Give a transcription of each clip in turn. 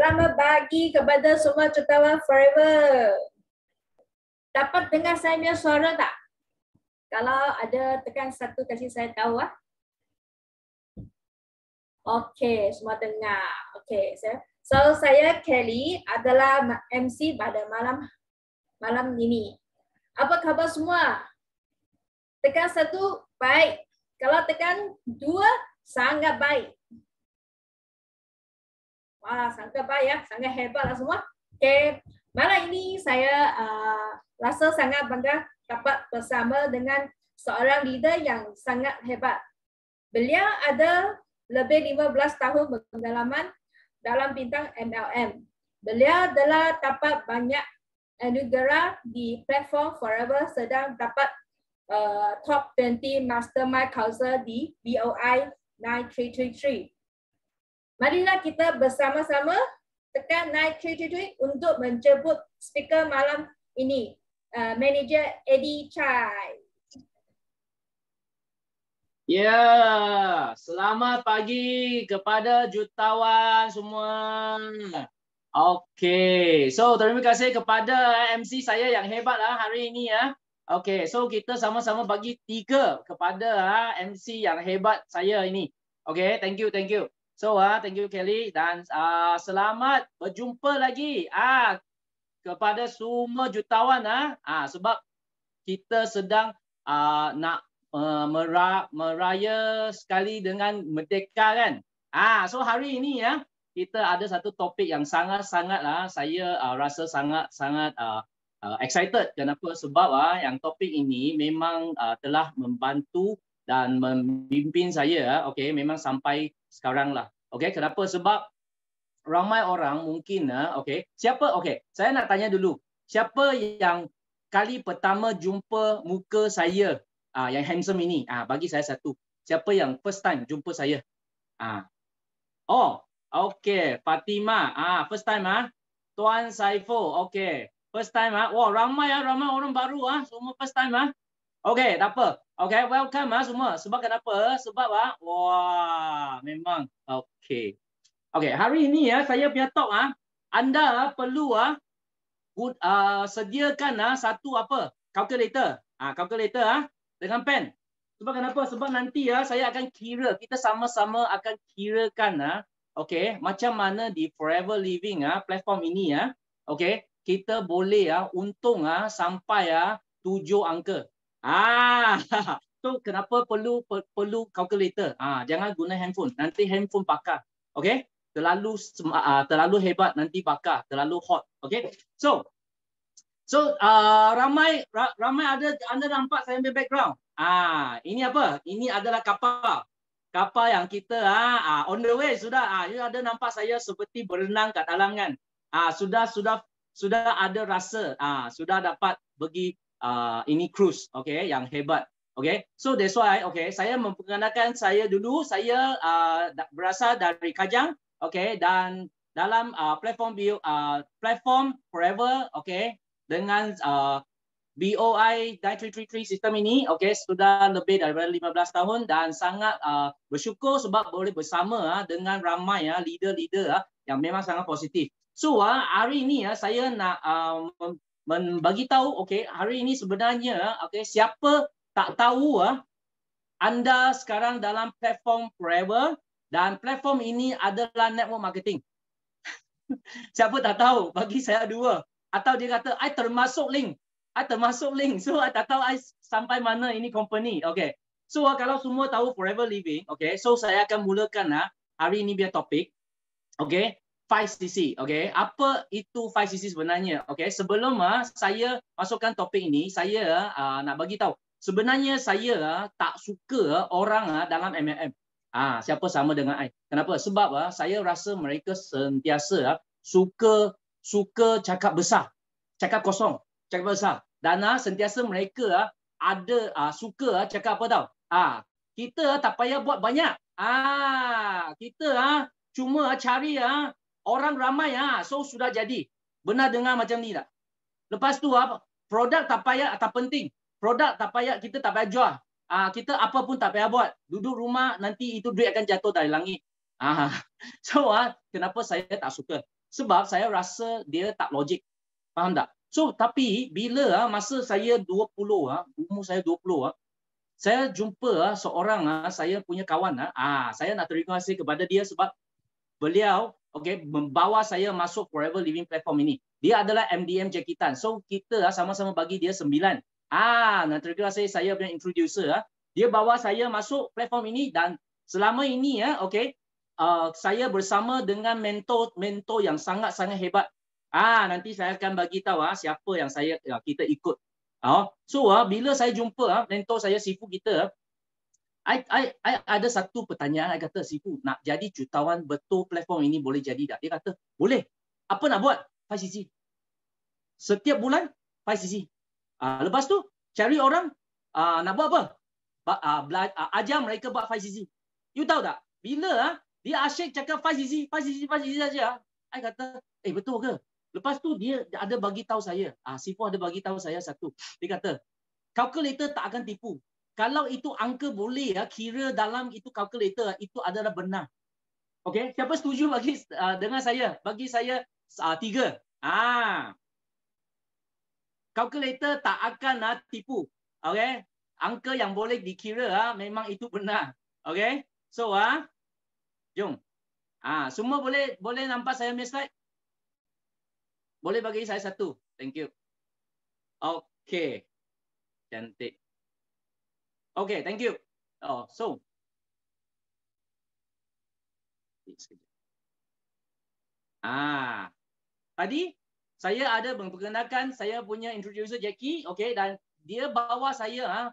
Selamat pagi kepada semua jutawan Forever. Dapat dengar saya punya suara tak? Kalau ada tekan satu kasih saya tahu ah. Okey, semua dengar. Okey, saya Kelly adalah MC pada malam ini. Apa khabar semua? Tekan satu baik. Kalau tekan dua sangat baik. Wah, sangat baik ya, sangat hebat lah semua. Okey, malam ini saya rasa sangat bangga dapat bersama dengan seorang leader yang sangat hebat. Beliau ada lebih 15 tahun pengalaman dalam bidang MLM. Beliau telah dapat banyak anugerah di platform Forever, sedang dapat top 20 Mastermind Council di BOI 9333. Marilah kita bersama-sama tekan 9333 untuk menjemput speaker malam ini, Manager Eddie Chai. Ya, selamat pagi kepada jutawan semua. Okey, so terima kasih kepada MC saya yang hebat hari ini ya. Okey, so kita sama-sama bagi 3 kepada MC yang hebat saya ini. Okey, thank you. So thank you Kelly dan selamat berjumpa lagi kepada semua jutawan sebab kita sedang nak meraya sekali dengan Merdeka kan. So hari ini ya kita ada satu topik yang sangat-sangat saya rasa sangat excited. Kenapa? Sebab yang topik ini memang telah membantu dan memimpin saya okey memang sampai sekarang lah. Okey, kenapa? Sebab ramai orang mungkin okey. Siapa? Okey, saya nak tanya dulu. Siapa yang kali pertama jumpa muka saya yang handsome ini? Bagi saya satu. Siapa yang first time jumpa saya? Oh, okey, Fatima. First time Tuan Saiful. Okey. First time Wah, ramai orang baru semua first time Okey, tak apa. Okey, welcome semua. Sebab kenapa? Sebab wah, memang okey. Okey, hari ini saya punya talk anda perlu sediakan satu calculator. Calculator dengan pen. Sebab kenapa? Sebab nanti saya akan kira, kita sama-sama akan kirakan okey, macam mana di Forever Living platform ini okey, kita boleh untung sampai 7 angka. So kenapa perlu calculator? Jangan guna handphone. Nanti handphone bakar. Okey? Terlalu hebat nanti bakar, terlalu hot. Okey? So ramai ada anda nampak saya punya background. Ini apa? Ini adalah kapal. Kapal yang kita on the way sudah. You ada nampak saya seperti berenang kat dalam kan? Sudah ada rasa. Sudah dapat pergi ini cruise, okay, yang hebat. Okay, so that's why, okay, saya memperkenalkan saya dulu. Saya berasal dari Kajang, okay, dan dalam platform Forever, okay, dengan BOI 9333 sistem ini, okay, sudah lebih daripada 15 tahun dan sangat bersyukur sebab boleh bersama dengan ramai leader-leader yang memang sangat positif. So hari ini saya nak membagi tahu, okey, hari ini sebenarnya okey, siapa tak tahu anda sekarang dalam platform Forever dan platform ini adalah network marketing. Siapa tak tahu? Bagi saya 2. Atau dia kata I termasuk link. So I tak tahu I sampai mana ini company. Okey. So kalau semua tahu Forever Living, okey, so saya akan mulakan hari ini biar topik. Okey. 5cc, okey. Apa itu 5cc sebenarnya? Okey, sebelum saya masukkan topik ini, saya nak bagi tahu. Sebenarnya saya tak suka orang dalam MLM. Siapa sama dengan I? Kenapa? Sebab saya rasa mereka sentiasa suka cakap besar, cakap kosong, cakap besar. Dan sentiasa mereka ada suka cakap apa tahu? Kita tak payah buat banyak. Kita cuma cari orang ramai so sudah jadi. Benar dengar macam ni tak? Lepas tu produk tak payah, tak penting. Produk tak payah, kita tak payah jual. Kita apa pun tak payah buat. Duduk rumah nanti itu duit akan jatuh dari langit. So kenapa saya tak suka? Sebab saya rasa dia tak logik. Faham tak? So, tapi bila masa saya 20, umur saya 20, saya jumpa seorang saya punya kawan, saya nak terima kasih kepada dia sebab beliau membawa saya masuk Forever Living platform ini. Dia adalah MDM Jackie Tan. So kita sama-sama bagi dia 9. Nak terima kasih saya punya introducer. Dia bawa saya masuk platform ini dan selama ini saya bersama dengan mentor yang sangat-sangat hebat. Nanti saya akan bagi tahu siapa yang kita ikut. So bila saya jumpa mentor saya, Sifu kita, I ada satu pertanyaan. I kata, Sifu, nak jadi jutawan betul platform ini boleh jadi tak? Dia kata, boleh. Apa nak buat? 5cc. Setiap bulan 5cc. Lepas tu cari orang nak buat apa? Ajar mereka buat 5cc. You tahu tak? Bila dia asyik cakap 5cc saja, I kata, betul ke? Lepas tu dia ada bagi tahu saya. Sifu ada bagi tahu saya satu. Dia kata, kalkulator tak akan tipu. Kalau itu angka boleh kira dalam itu kalkulator, itu adalah benar. Okey, siapa setuju dengan saya? Bagi saya 3. Kalkulator tak akan tipu. Okey, angka yang boleh dikira memang itu benar. Okey, so jom. Semua boleh nampak saya punya slide? Boleh bagi saya satu. Thank you. Okey, cantik. Okay, thank you. So, tadi saya ada memperkenalkan saya punya introducer Jackie, dan dia bawa saya,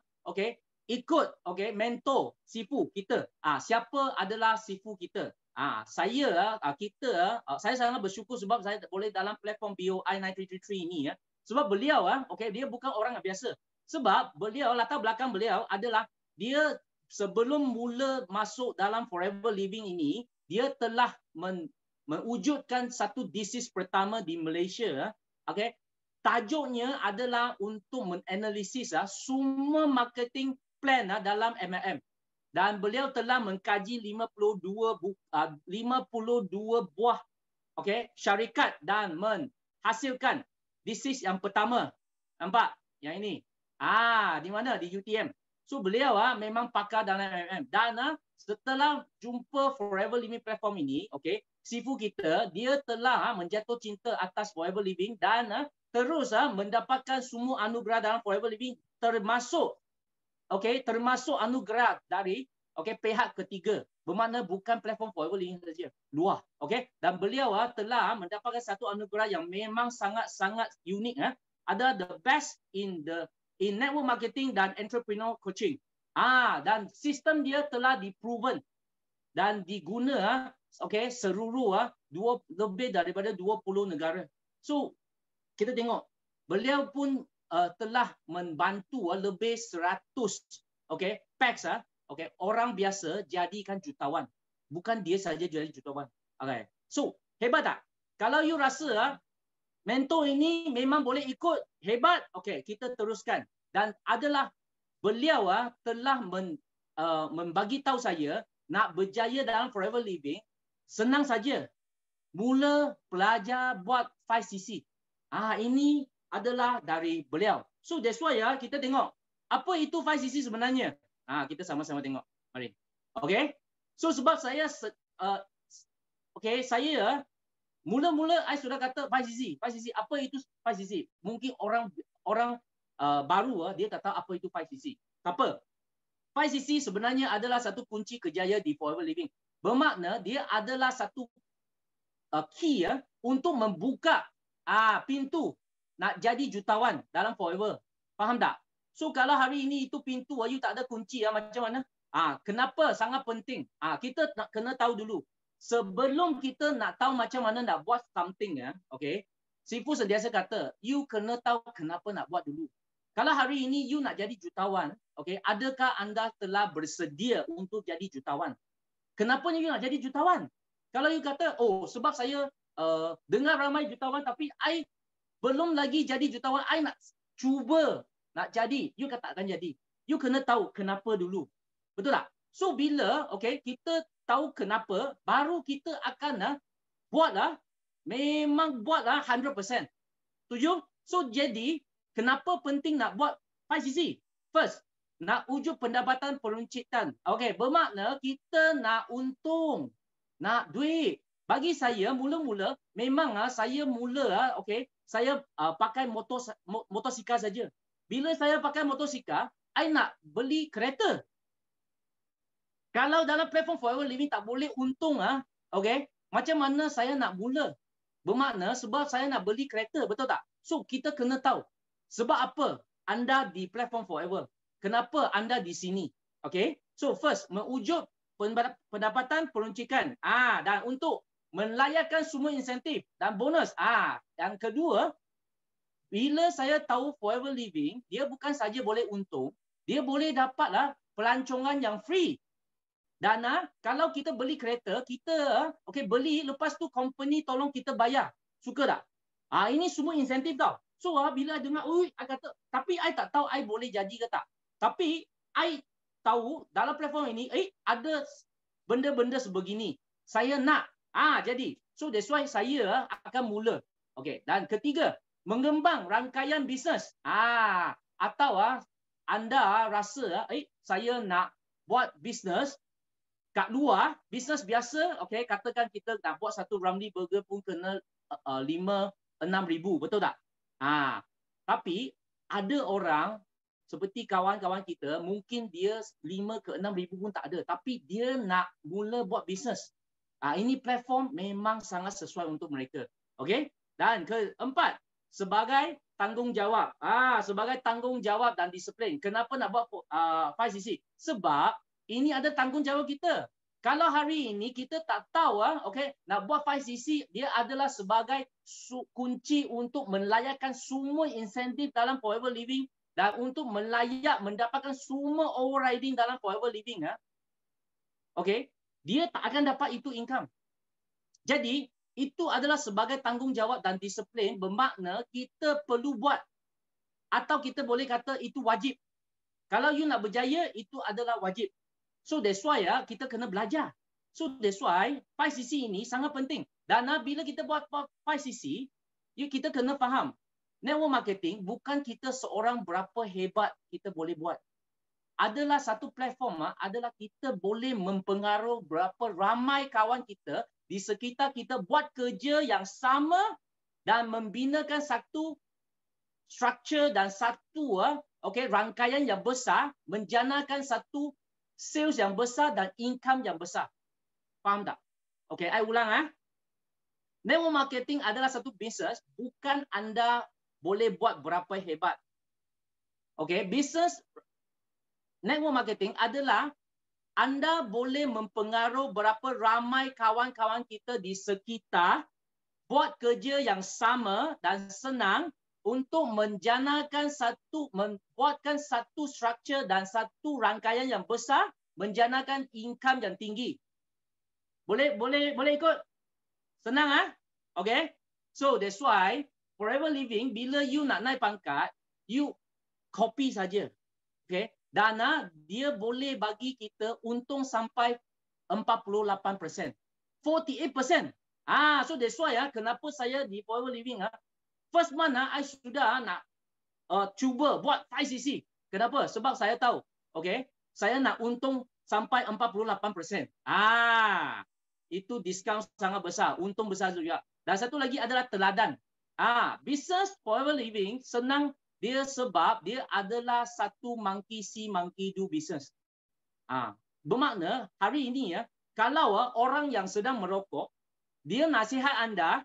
ikut, mentor Sifu kita. Siapa adalah Sifu kita? Saya sangat bersyukur sebab saya boleh dalam platform BOI 9333 ini, sebab beliau, dia bukan orang biasa. Sebab beliau, latar belakang beliau adalah dia sebelum mula masuk dalam Forever Living ini, dia telah mewujudkan satu disease pertama di Malaysia. Tajuknya adalah untuk menganalisis semua marketing plan dalam MLM. Dan beliau telah mengkaji 52 buah syarikat dan menghasilkan disease yang pertama. Nampak? Yang ini. Di mana? Di UTM. So beliau memang pakar dalam MLM. Dan setelah jumpa Forever Living platform ini, Sifu kita, dia telah menjatuh cinta atas Forever Living dan terus mendapatkan semua anugerah dalam Forever Living, termasuk anugerah dari pihak ketiga. Bermakna bukan platform Forever Living saja, luar. Dan beliau telah mendapatkan satu anugerah yang memang sangat-sangat unik. Ada the best in network marketing dan entrepreneur coaching. Dan sistem dia telah diproven dan diguna seluruh lebih daripada 20 negara. So kita tengok beliau pun telah membantu lebih 100 packs orang biasa jadikan jutawan. Bukan dia saja jadi jutawan. So hebat tak? Kalau you rasa mentor ini memang boleh ikut, hebat, kita teruskan. Dan adalah beliau telah membagi tahu saya nak berjaya dalam Forever Living, senang saja. Mula belajar buat 5cc. Ini adalah dari beliau. So that's why kita tengok apa itu 5cc sebenarnya. Kita sama-sama tengok. Mari. So sebab saya saya mula-mula I sudah kata 5cc. 5cc, apa itu 5cc? Mungkin orang baru dia tak tahu apa itu 5cc. Tak apa. 5cc sebenarnya adalah satu kunci kejayaan di Forever Living. Bermakna dia adalah satu key untuk membuka pintu nak jadi jutawan dalam Forever. Faham tak? So kalau hari ini itu pintu you tak ada kunci macam mana? Kenapa sangat penting? Kita nak kena tahu dulu. Sebelum kita nak tahu macam mana nak buat something, Sifu sentiasa kata, you kena tahu kenapa nak buat dulu. Kalau hari ini you nak jadi jutawan, adakah anda telah bersedia untuk jadi jutawan? Kenapa you nak jadi jutawan? Kalau you kata, sebab saya dengar ramai jutawan tapi I belum lagi jadi jutawan, I nak cuba nak jadi, you kata akan jadi. You kena tahu kenapa dulu. Betul tak? So bila kita tahu kenapa, baru kita akan buatlah memang buatlah 100%. Setuju? So jadi kenapa penting nak buat 5cc? First, nak wujud pendapatan peruncitan. Okey, bermakna kita nak untung, nak duit. Bagi saya mula-mula memang saya mula okey, saya pakai motosikal saja. Bila saya pakai motosikal, I nak beli kereta. Kalau dalam platform Forever Living tak boleh untung okey, macam mana saya nak mula? Bermakna sebab saya nak beli kereta, betul tak? So kita kena tahu sebab apa anda di platform Forever. Kenapa anda di sini? Okey. So first, mewujud pendapatan peruncikan. Dan untuk melayarkan semua insentif dan bonus. Yang kedua, bila saya tahu Forever Living, dia bukan saja boleh untung, dia boleh dapatlah pelancongan yang free. Dan kalau kita beli kereta, kita beli, lepas tu company tolong kita bayar. Suka tak? Ini semua insentif tau. So bila I dengar, I kata, tapi I tak tahu I boleh jadi ke tak. Tapi I tahu dalam platform ini, ada benda-benda sebegini. Saya nak. Jadi, so that's why saya akan mula. Okey. Dan ketiga, mengembang rangkaian bisnes. Atau anda rasa, saya nak buat bisnes kat luar, bisnes biasa, okey, katakan kita nak buat satu Ramly Burger pun kena 5-6 ribu, betul tak? Tapi ada orang seperti kawan-kawan kita, mungkin dia 5 ke 6 ribu pun tak ada, tapi dia nak mula buat bisnes. Ini platform memang sangat sesuai untuk mereka. Okey? Dan keempat, sebagai tanggungjawab. Sebagai tanggungjawab dan disiplin. Kenapa nak buat 5cc? Sebab ini ada tanggungjawab kita. Kalau hari ini kita tak tahu, nak buat 5cc, dia adalah sebagai kunci untuk melayarkan semua insentif dalam Forever Living dan untuk mendapatkan semua overriding dalam Forever Living. Okey, dia tak akan dapat itu income. Jadi, itu adalah sebagai tanggungjawab dan disiplin, bermakna kita perlu buat. Atau kita boleh kata itu wajib. Kalau you nak berjaya, itu adalah wajib. So that's why kita kena belajar. So that's why 5cc ini sangat penting. Dan bila kita buat 5cc, kita kena faham. Network marketing bukan kita seorang berapa hebat kita boleh buat. Adalah satu platform, adalah kita boleh mempengaruhi berapa ramai kawan kita di sekitar kita buat kerja yang sama dan membinakan satu struktur dan satu rangkaian yang besar, menjanakan satu sales yang besar dan income yang besar. Faham tak? Okey, I ulang. Network marketing adalah satu bisnes, bukan anda boleh buat berapa hebat. Okey, bisnes network marketing adalah anda boleh mempengaruhi berapa ramai kawan-kawan kita di sekitar buat kerja yang sama dan senang untuk membuatkan satu struktur dan satu rangkaian yang besar, menjanakan income yang tinggi. Boleh ikut? Senang Okay? So that's why Forever Living, bila you nak naik pangkat, you copy saja. Okay? Dan dia boleh bagi kita untung sampai 48%. 48%. So that's why kenapa saya di Forever Living first month I sudah nak cuba buat 5cc. Kenapa? Sebab saya tahu, saya nak untung sampai 48%. Itu diskaun sangat besar, untung besar juga. Dan satu lagi adalah teladan. Business Forever Living senang dia sebab dia adalah satu monkey see, monkey do business. Bermakna hari ini kalau orang yang sedang merokok, dia nasihat anda,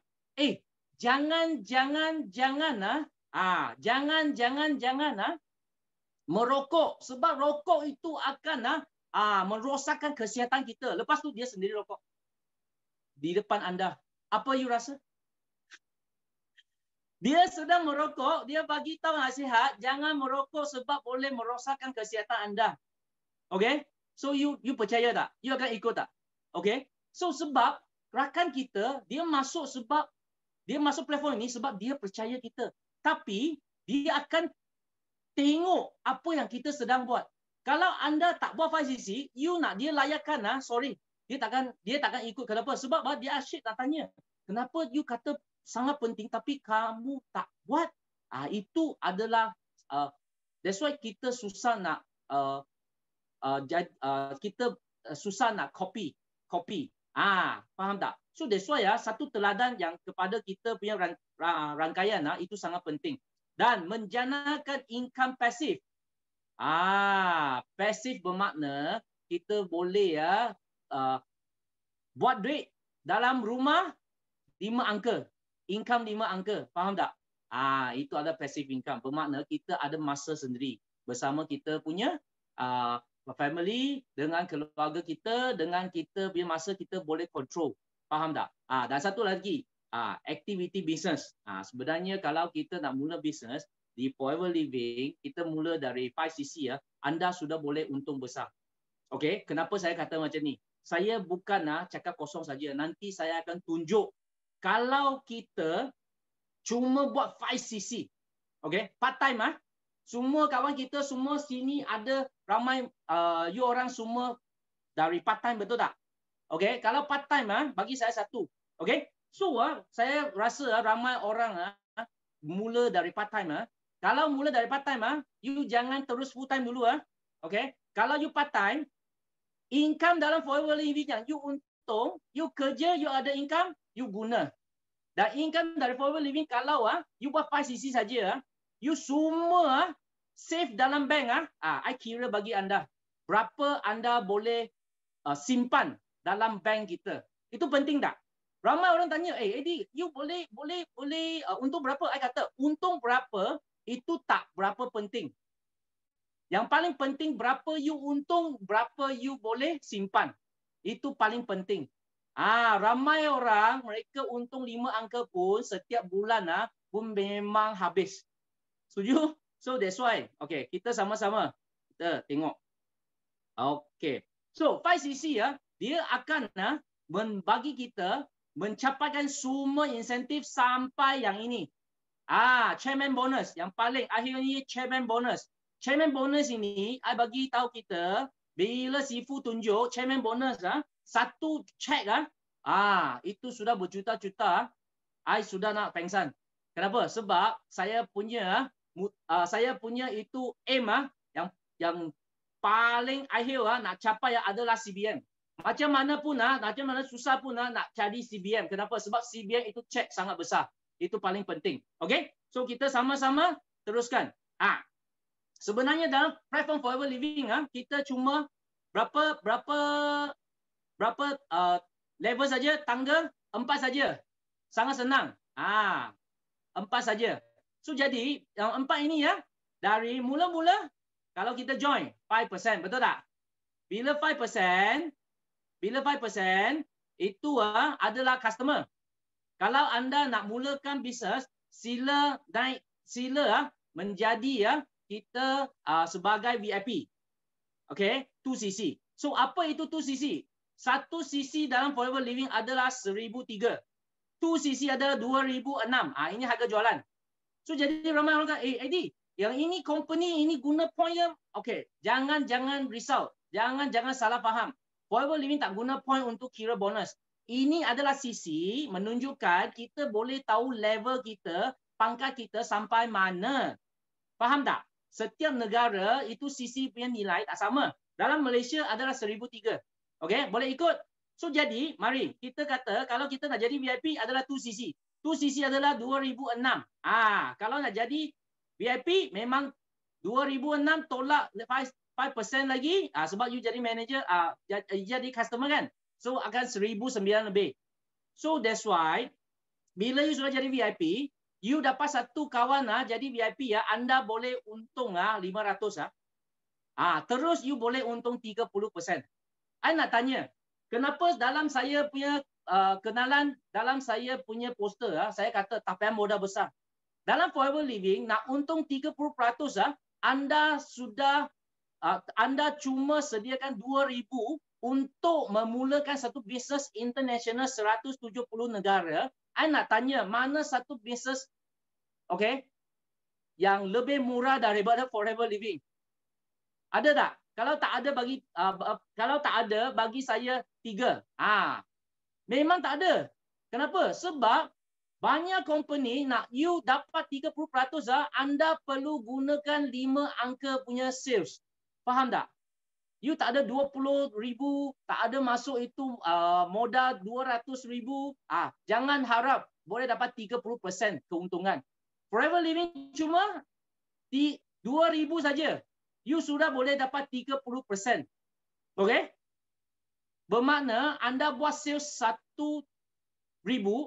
jangan merokok sebab rokok itu akan merosakkan kesihatan kita. Lepas tu dia sendiri rokok di depan anda. Apa you rasa? Dia sedang merokok, dia bagi tahu nasihat, jangan merokok sebab boleh merosakkan kesihatan anda. Okay? So you percaya tak? You akan ikut tak? Okay? So sebab rakan kita, dia masuk platform ini sebab dia percaya kita. Tapi dia akan tengok apa yang kita sedang buat. Kalau anda tak buat 5cc, you nak dia layarkan, sorry. Dia takkan ikut. Kenapa? Sebab dia asyik nak tanya. kenapa you kata sangat penting tapi kamu tak buat? Itu adalah that's why kita susah nak kita susah nak copy. Faham tak? So that's why satu teladan yang kepada kita punya rangkaian itu sangat penting. Dan menjanakan income pasif. Pasif bermakna kita boleh buat duit dalam rumah 5 angka. Income 5 angka. Faham tak? Itu ada passive income. Bermakna kita ada masa sendiri bersama kita punya family, dengan keluarga kita, dengan kita punya masa kita boleh control. Faham tak? Dan satu lagi, activity business. Sebenarnya kalau kita nak mula business di Forever Living, kita mula dari 5cc anda sudah boleh untung besar. Okey, kenapa saya kata macam ni? Saya bukan cakap kosong saja. Nanti saya akan tunjuk kalau kita cuma buat 5cc. Okey, part time semua kawan kita semua sini ada ramai you orang semua dari part time, betul tak? Okey, kalau part time bagi saya satu. Okey. So saya rasa ramai orang mula dari part time Kalau mula dari part time you jangan terus full time dulu Okey. Kalau you part time, income dalam Forever Living yang you untung, you kerja, you ada income, you guna. Dan income dari Forever Living kalau you buat 5cc saja you semua save dalam bank I kira bagi anda berapa anda boleh simpan dalam bank kita. Itu penting tak? Ramai orang tanya, Eddie, you boleh untung berapa? I kata, untung berapa itu tak berapa penting. Yang paling penting berapa you untung, berapa you boleh simpan. Itu paling penting. Ramai orang mereka untung 5 angka pun setiap bulan pun memang habis. Setuju? So that's why. Okay, kita sama-sama kita tengok. Okay. So 5cc dia akan membagi kita mencapaikan semua insentif sampai yang ini. Chairman bonus. Yang paling akhir ni chairman bonus. Chairman bonus ini I bagi tahu kita bila Sifu tunjuk chairman bonus satu cek itu sudah berjuta-juta. I sudah nak pengsan. Kenapa? Sebab saya punya itu aim yang paling akhir nak capai adalah CBM. Macam mana pun macam mana susah pun nak jadi CBM. Kenapa? Sebab CBM itu cek sangat besar. Itu paling penting. Okey? So kita sama-sama teruskan. Sebenarnya dalam platform Forever Living kita cuma berapa level saja, tangga 4 saja. Sangat senang. 4 saja. So jadi yang 4 ini dari mula-mula kalau kita join 5%, betul tak? Bila 5% itu adalah customer. Kalau anda nak mulakan bisnes, sila menjadi kita sebagai VIP. Okay, 2cc. So apa itu 2cc? 1cc dalam Forever Living adalah 1,003. 2cc adalah 2,006. Ini harga jualan. So jadi ramai orang kata, Eddie, yang ini company ini guna point okay, jangan risau. Jangan salah faham. Forever Living tak guna point untuk kira bonus. Ini adalah sisi menunjukkan kita boleh tahu level kita, pangkat kita sampai mana. Faham tak? Setiap negara itu sisi punya nilai tak sama. Dalam Malaysia adalah 1,003. Okey, boleh ikut? So jadi, mari kita kata kalau kita nak jadi VIP adalah 2cc. 2cc adalah 2,006. Kalau nak jadi VIP memang 2,006 tolak 5% lagi sebab you jadi manager, jadi customer kan. So akan 1,009 lebih. So that's why bila you sudah jadi VIP, you dapat satu kawan jadi VIP anda boleh untung 500 terus you boleh untung 30%. I nak tanya, kenapa dalam saya punya kenalan, dalam saya punya poster saya kata tak payah modal besar. Dalam Forever Living nak untung 30%, anda cuma sediakan 2,000 untuk memulakan satu bisnes international 170 negara. I nak tanya, mana satu bisnes yang lebih murah daripada Forever Living? Ada tak? Kalau tak ada bagi saya 3. Memang tak ada. Kenapa? Sebab banyak company nak you dapat 30%, anda perlu gunakan 5 angka punya sales. Faham tak? You tak ada 20,000, tak ada masuk itu modal 200,000. Jangan harap boleh dapat 30% keuntungan. Forever Living cuma 2,000 saja. You sudah boleh dapat 30%. Okay? Bermakna anda buat sales 1,000,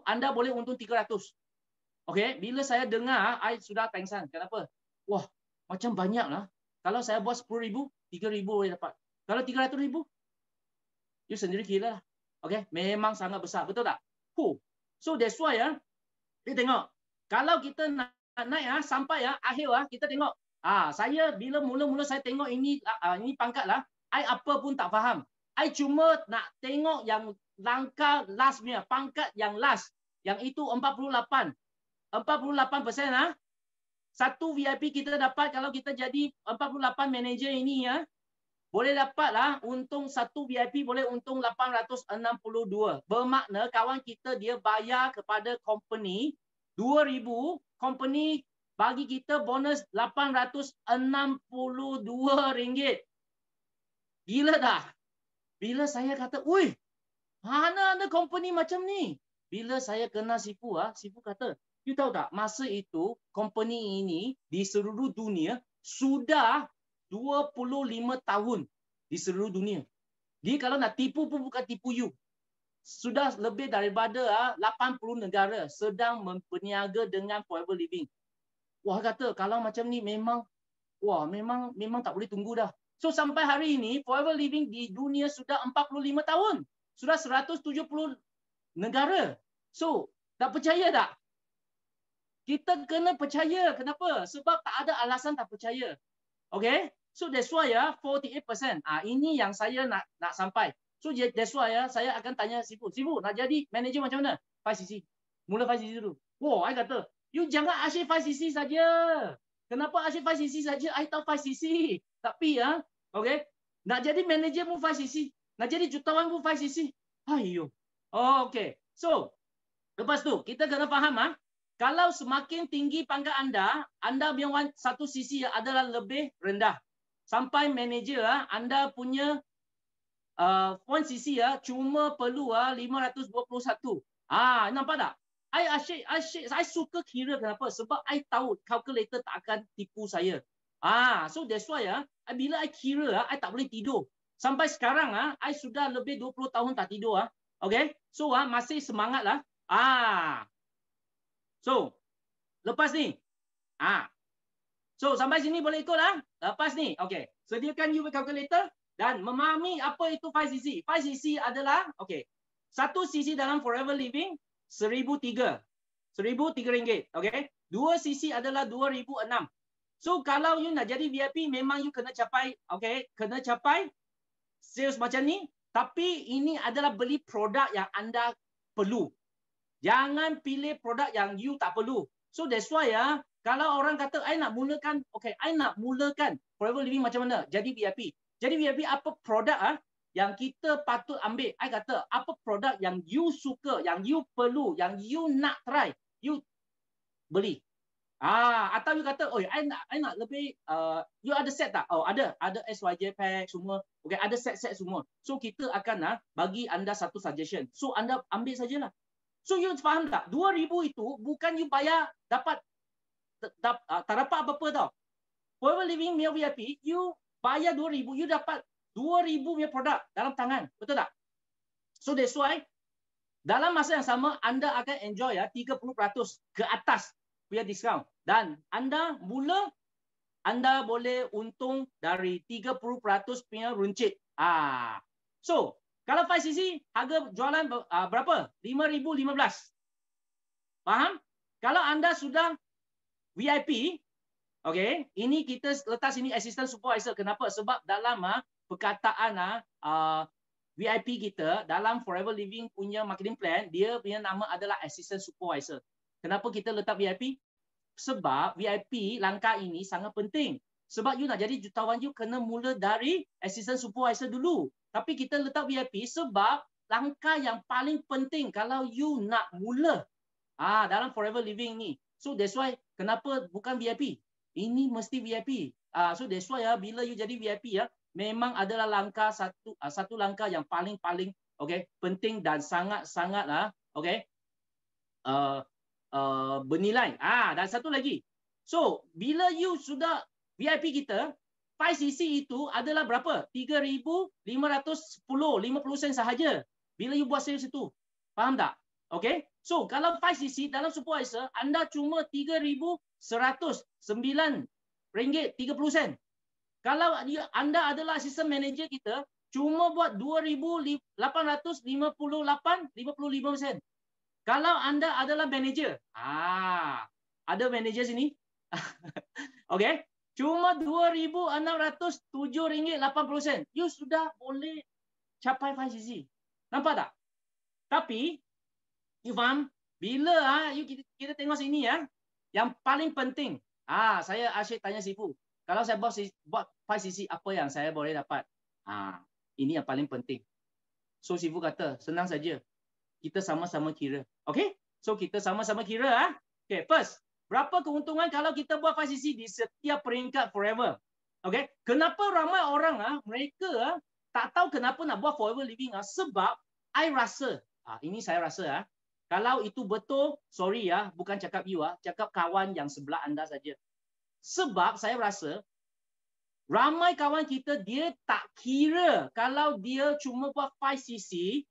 anda boleh untung 300. Okay? Bila saya dengar, I sudah pengsan. Kenapa? Wah, macam banyak lah. Kalau saya buat 10,000, 3,000 boleh dapat. Kalau 300,000, you sendiri kira lah. Okay? Memang sangat besar. Betul tak? So that's why kita tengok. Kalau kita nak naik sampai akhir kita tengok. Saya bila mula-mula saya tengok ini pangkat lah, I apa pun tak faham. I cuma nak tengok yang langkah last punya, pangkat yang last. Yang itu 48%. 48%. Satu VIP kita dapat kalau kita jadi 48 manager ini boleh dapat untung satu VIP boleh untung 862. Bermakna kawan kita dia bayar kepada company 2,000, company bagi kita bonus RM862. Gila dah. Bila saya kata, "Ui, mana ada company macam ni?" Bila saya kena Sifu, Sifu kata, "You tahu tak, masa itu company ini di seluruh dunia sudah 25 tahun di seluruh dunia. Dia kalau nak tipu pun bukan tipu you. Sudah lebih daripada 80 negara sedang berniaga dengan Forever Living." Wah, kata kalau macam ni memang tak boleh tunggu dah. So sampai hari ini Forever Living di dunia sudah 45 tahun. Sudah 170 negara. So, tak percaya tak? Kita kena percaya. Kenapa? Sebab tak ada alasan tak percaya. Okay? So that's why 48%. Ini yang saya nak sampai. So that's why saya akan tanya Sifu. Sifu, nak jadi manager macam mana? 5cc. Mula 5cc dulu. Wah, I kata, you jangan asyik 5cc saja. Kenapa asyik 5cc saja? I tahu 5cc. Tapi okay, nak jadi manager pun 5cc. Nak jadi jutawan pun 5cc. Ayo. Oh, okay. So, lepas tu kita kena faham kalau semakin tinggi pangkat anda punya 1cc adalah lebih rendah. Sampai manager anda punya point CC cuma perlu 521. Nampak tak? I suka kira. Kenapa? Sebab I tahu calculator tak akan tipu saya. So that's why bila I kira I tak boleh tidur. Sampai sekarang I sudah lebih 20 tahun tak tidur. Okay? So masih semangat lah. So lepas ni. So sampai sini boleh ikut Lepas ni, okay. Sediakan you calculator dan memahami apa itu 5cc. 5cc adalah, okay. 1cc dalam Forever Living 1,003. RM1,003. Okay. 2cc adalah 2,006. So kalau you nak jadi VIP memang you kena capai, okay. Kena capai sales macam ni. Tapi ini adalah beli produk yang anda perlu. Jangan pilih produk yang you tak perlu. So that's why kalau orang kata, I nak mulakan Forever Living macam mana? Jadi VIP. Jadi VIP apa produk yang kita patut ambil? I kata, apa produk yang you suka, yang you perlu, yang you nak try, you beli. Atau you kata, I nak lebih, you ada set tak? Ada SYJ pack semua. Okay, ada set semua. So kita akan bagi anda satu suggestion. So anda ambil sajalah. So you faham tak? 2,000 itu bukan you bayar dapat tak dapat apa-apa tau. Forever Living punya VIP, you bayar 2,000, you dapat 2,000 punya produk dalam tangan. Betul tak? So that's why, dalam masa yang sama, anda akan enjoy 30% ke atas punya diskaun. Dan anda boleh untung dari 30% punya runcit. So, kalau 5cc, harga jualan berapa? 5,015. Faham? Kalau anda sudah VIP, okay, ini kita letak sini assistant supervisor. Kenapa? Sebab dalam perkataan VIP kita, dalam Forever Living punya marketing plan, dia punya nama adalah assistant supervisor. Kenapa kita letak VIP? Sebab VIP langkah ini sangat penting. Sebab you nak jadi jutawan, you kena mula dari assistant supervisor dulu. Tapi kita letak VIP sebab langkah yang paling penting kalau you nak mula dalam forever living ni. So that's why kenapa bukan VIP? Ini mesti VIP. So that's why bila you jadi VIP memang adalah langkah satu langkah yang paling penting dan sangat bernilai. Dan satu lagi. So bila you sudah VIP kita, 5cc itu adalah berapa? 3,510, 50 sen sahaja. Bila you buat sales itu. Faham tak? Okay. So kalau 5cc dalam supervisor, anda cuma 3,109 ringgit 30 sen. Kalau anda adalah assistant manager kita, cuma buat 2,858 55 sen. Kalau anda adalah manager, ada manager sini. Okay. Cuma 2,607 ringgit 80 sen. You sudah boleh capai 5cc. Nampak tak? Tapi you faham? Bila kita tengok sini yang paling penting. Saya asyik tanya Sifu. Kalau saya buat 5cc, apa yang saya boleh dapat? Ini yang paling penting. So Sifu kata, senang saja. Kita sama-sama kira. Okay? So kita sama-sama kira. Okay, first. Berapa keuntungan kalau kita buat 5cc di setiap peringkat forever? Okay? Kenapa ramai orang mereka tak tahu kenapa nak buat forever living? Sebab I rasa, ini saya rasa kalau itu betul, sorry bukan cakap you cakap kawan yang sebelah anda saja. Sebab saya rasa ramai kawan kita dia tak kira kalau dia cuma buat 5cc,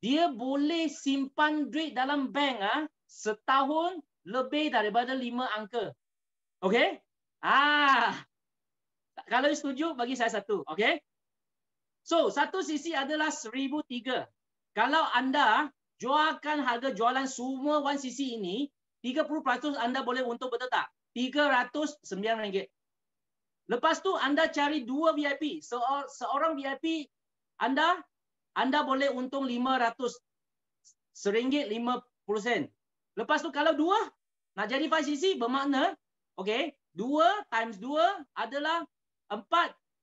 dia boleh simpan duit dalam bank setahun lebih daripada 5 angka. Okay? Kalau you setuju, bagi saya 1. Okay? So, 1cc adalah 1,003. Kalau anda jualkan harga jualan semua 1cc ini, 30% anda boleh untung, betul tak? 309 ringgit. Lepas tu anda cari 2 VIP. Seorang VIP anda boleh untung 500 RM1.50. Lepas tu kalau 2 nak jadi 5cc bermakna 2 times 2 adalah 4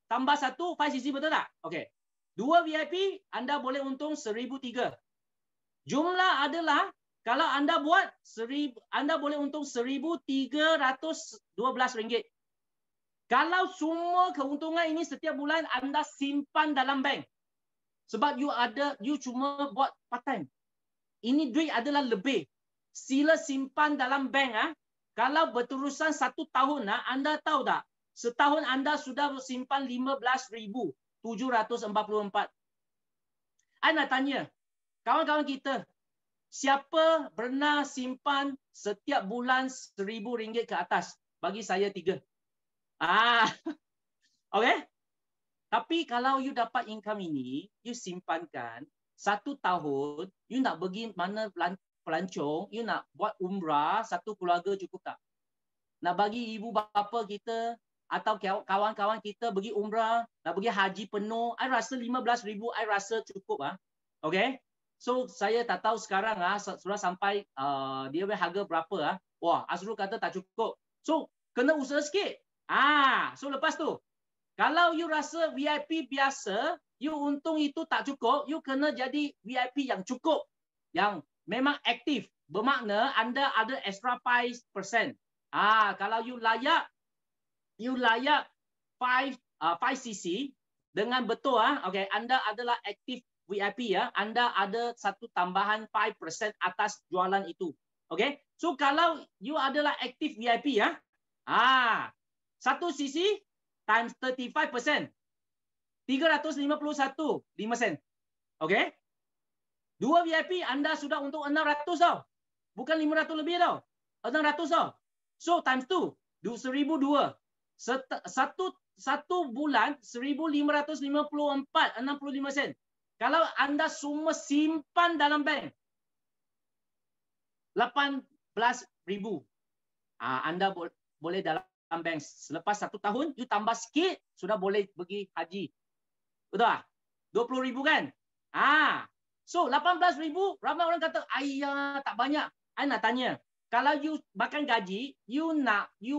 tambah 1 5cc, betul tak? 2 VIP anda boleh untung 1,003. Jumlah adalah kalau anda buat anda boleh untung 1,312 ringgit. Kalau semua keuntungan ini setiap bulan anda simpan dalam bank. Sebab you cuma buat part time. Ini duit adalah lebih. Sila simpan dalam bank. Kalau berterusan 1 tahun, anda tahu tak? Setahun anda sudah simpan 15,744. Saya nak tanya, kawan-kawan kita, siapa pernah simpan setiap bulan RM1,000 ke atas? Bagi saya 3. Okay? Tapi kalau you dapat income ini, you simpankan 1 tahun, you nak pergi mana pelancong, you nak buat umrah, 1 keluarga cukup tak? Nak bagi ibu bapa kita atau kawan-kawan kita pergi umrah, nak pergi haji penuh, I rasa 15,000 I rasa cukup. Okay? So saya tak tahu sekarang sudah sampai dia harga berapa. Wah, Azrul kata tak cukup. So kena usaha sikit. So lepas tu, kalau you rasa VIP biasa, you untung itu tak cukup, you kena jadi VIP yang cukup, yang memang aktif. Bermakna anda ada extra 5%. Kalau you layak 5cc dengan betul, anda adalah aktif VIP anda ada satu tambahan 5% atas jualan itu. Okay? So kalau you adalah aktif VIP 1cc times 35%. 351.5 sen. Okay? 2 VIP anda sudah untung 600 tau. Bukan 500 lebih tau. 600 tau. So times 2. 1,002. Satu bulan 1,554.65 sen. Kalau anda semua simpan dalam bank 18,000. Anda boleh dalam bank selepas 1 tahun, you tambah sikit sudah boleh pergi haji. Betul tak? 20,000 kan? So 18,000, ramai orang kata, ayah tak banyak. I nak tanya, kalau you makan gaji, you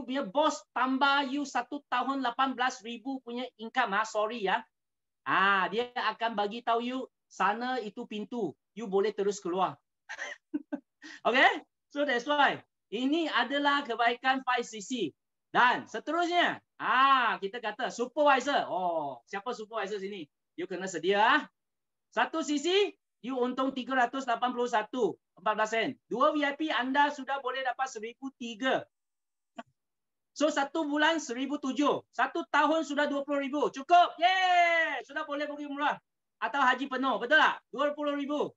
punya bos tambah you 1 tahun 18,000 punya income, sorry Dia akan bagi tahu you sana itu pintu. You boleh terus keluar. Okay? So that's why ini adalah kebaikan 5cc. Dan seterusnya, kita kata supervisor. Oh, siapa supervisor sini? You kena sedia. 1cc, you untung 381, 14 sen. 2 VIP anda sudah boleh dapat 1,003. So 1 bulan 1,007. 1 tahun sudah 20,000. Cukup. Yeay! Sudah boleh pergi umrah. Atau haji penuh. Betul tak? 20,000.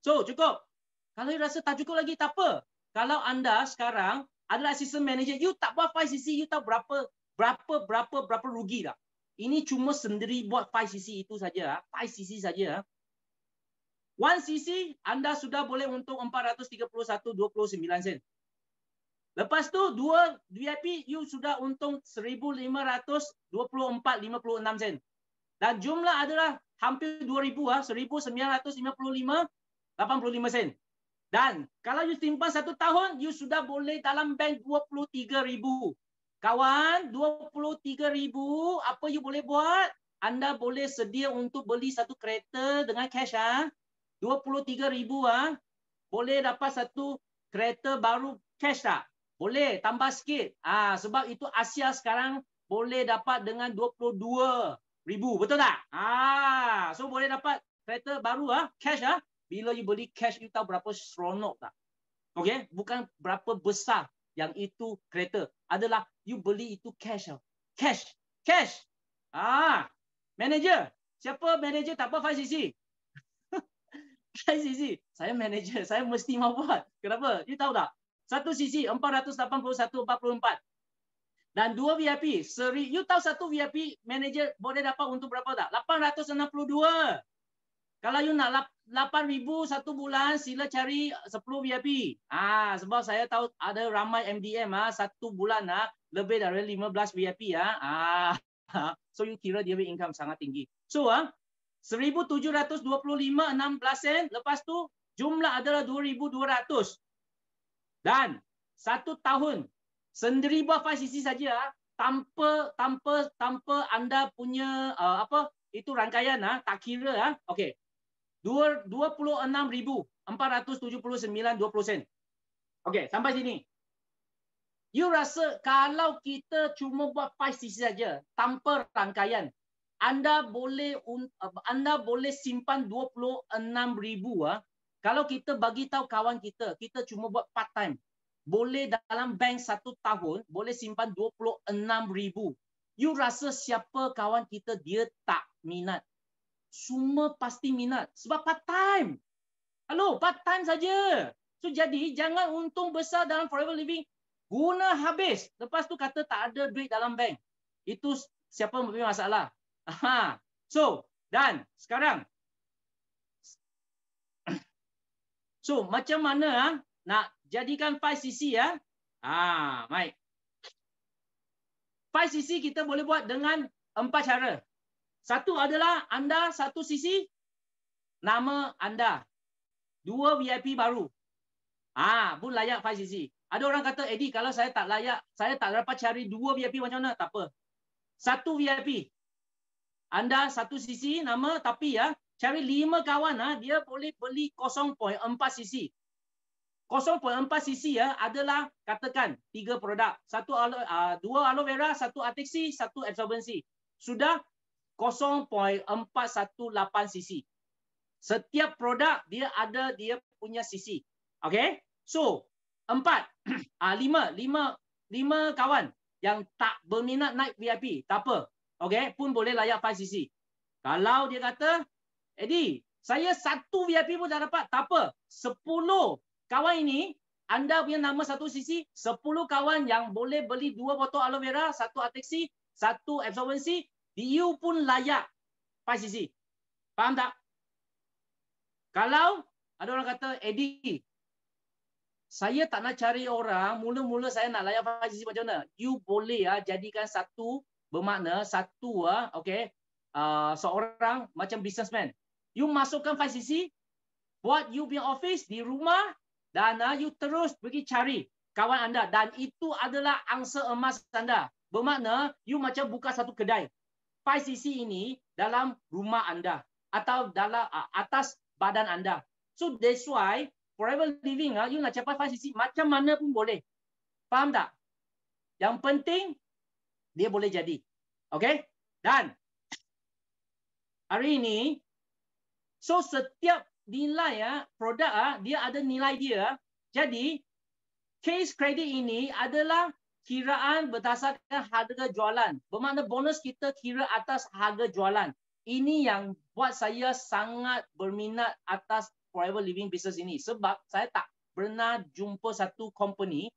So cukup. Kalau you rasa tak cukup lagi, tak apa. Kalau anda sekarang adalah assistant manager, you tak buat 5cc, you tahu berapa rugi tak? Ini cuma sendiri buat 5cc itu saja. 5cc saja. 1cc anda sudah boleh untung 431.29 sen. Lepas tu 2 VIP you sudah untung 1,524.56 sen. Dan jumlah adalah hampir 2,000 1,955.85 sen. Dan kalau you simpan 1 tahun, you sudah boleh dalam bank 23,000. Kawan, 23,000, apa you boleh buat? Anda boleh sedia untuk beli satu kereta dengan cash. 23,000 boleh dapat satu kereta baru cash tak? Boleh, tambah sikit. Sebab itu Asia sekarang boleh dapat dengan 22,000. Betul tak? So boleh dapat kereta baru cash. Bila you beli cash, you tahu berapa seronok tak? Okay? Bukan berapa besar yang itu kereta. Adalah you beli itu cash. Cash. Cash. Manager. Siapa manager tak apa 5cc? 5cc. Saya manager. Saya mesti mau buat. Kenapa? You tahu tak? 1cc 481.44. Dan 2 VIP. You tahu 1 VIP manager boleh dapat untuk berapa tak? 862. Kalau you nak 8,000 1 bulan, sila cari 10 VIP. Sebab saya tahu ada ramai MDM 1 bulan lebih dari 15 VIP. So you kira dia income sangat tinggi. So 1,725.16 sen. Lepas tu jumlah adalah 2,200. Dan 1 tahun sendiri buat 5cc saja tanpa anda punya itu rangkaian tak kira okey. 26,479.20 sen. Okey, sampai sini. You rasa kalau kita cuma buat 5cc saja tanpa rangkaian, anda boleh simpan 26,000 Kalau kita bagi tahu kawan kita cuma buat part time, boleh dalam bank 1 tahun boleh simpan 26,000. You rasa siapa kawan kita dia tak minat? Semua pasti minat sebab part time. Halo, part time saja. So jadi jangan untung besar dalam forever living, guna habis. Lepas tu kata tak ada duit dalam bank. Itu siapa punya masalah. So, dan sekarang so macam mana nak jadikan 5cc Mike. 5cc kita boleh buat dengan 4 cara. Satu adalah anda 1cc nama anda. 2 VIP baru. Pun layak 5cc. Ada orang kata, Eddie, kalau saya tak layak, saya tak dapat cari 2 VIP macam mana? Tak apa. 1 VIP. Anda 1cc nama tapi cari 5 kawan dia boleh beli 0.4cc. 0.4cc adalah katakan 3 produk. 2 aloe vera, 1 atexi, 1 absorbency. Sudah 0.418cc. Setiap produk dia ada dia punya cc. Okay? So, 5 kawan yang tak berminat naik VIP. Tak apa. Okay? Pun boleh layak 5cc. Kalau dia kata, Eddie, saya 1 VIP pun tak dapat. Tak apa. 10 kawan ini, anda punya nama 1cc, 10 kawan yang boleh beli 2 botol aloe vera, 1 atexi, 1 absorbency, you pun layak 5cc. Faham tak? Kalau ada orang kata, Eddie, saya tak nak cari orang, mula-mula saya nak layak 5cc macam mana? You boleh jadikan satu, bermakna satu, seorang macam businessman. You masukkan 5cc, buat you punya office di rumah, dan you terus pergi cari kawan anda. Dan itu adalah angsa emas anda. Bermakna, you macam buka satu kedai. 5cc ini dalam rumah anda atau dalam atas badan anda. So that's why forever living you nak capai 5cc macam mana pun boleh. Faham tak? Yang penting dia boleh jadi. Okay? Dan hari ini, so setiap nilai produk dia ada nilai dia. Jadi case credit ini adalah kiraan berdasarkan harga jualan. Bermakna bonus kita kira atas harga jualan. Ini yang buat saya sangat berminat atas forever living business ini. Sebab saya tak pernah jumpa satu company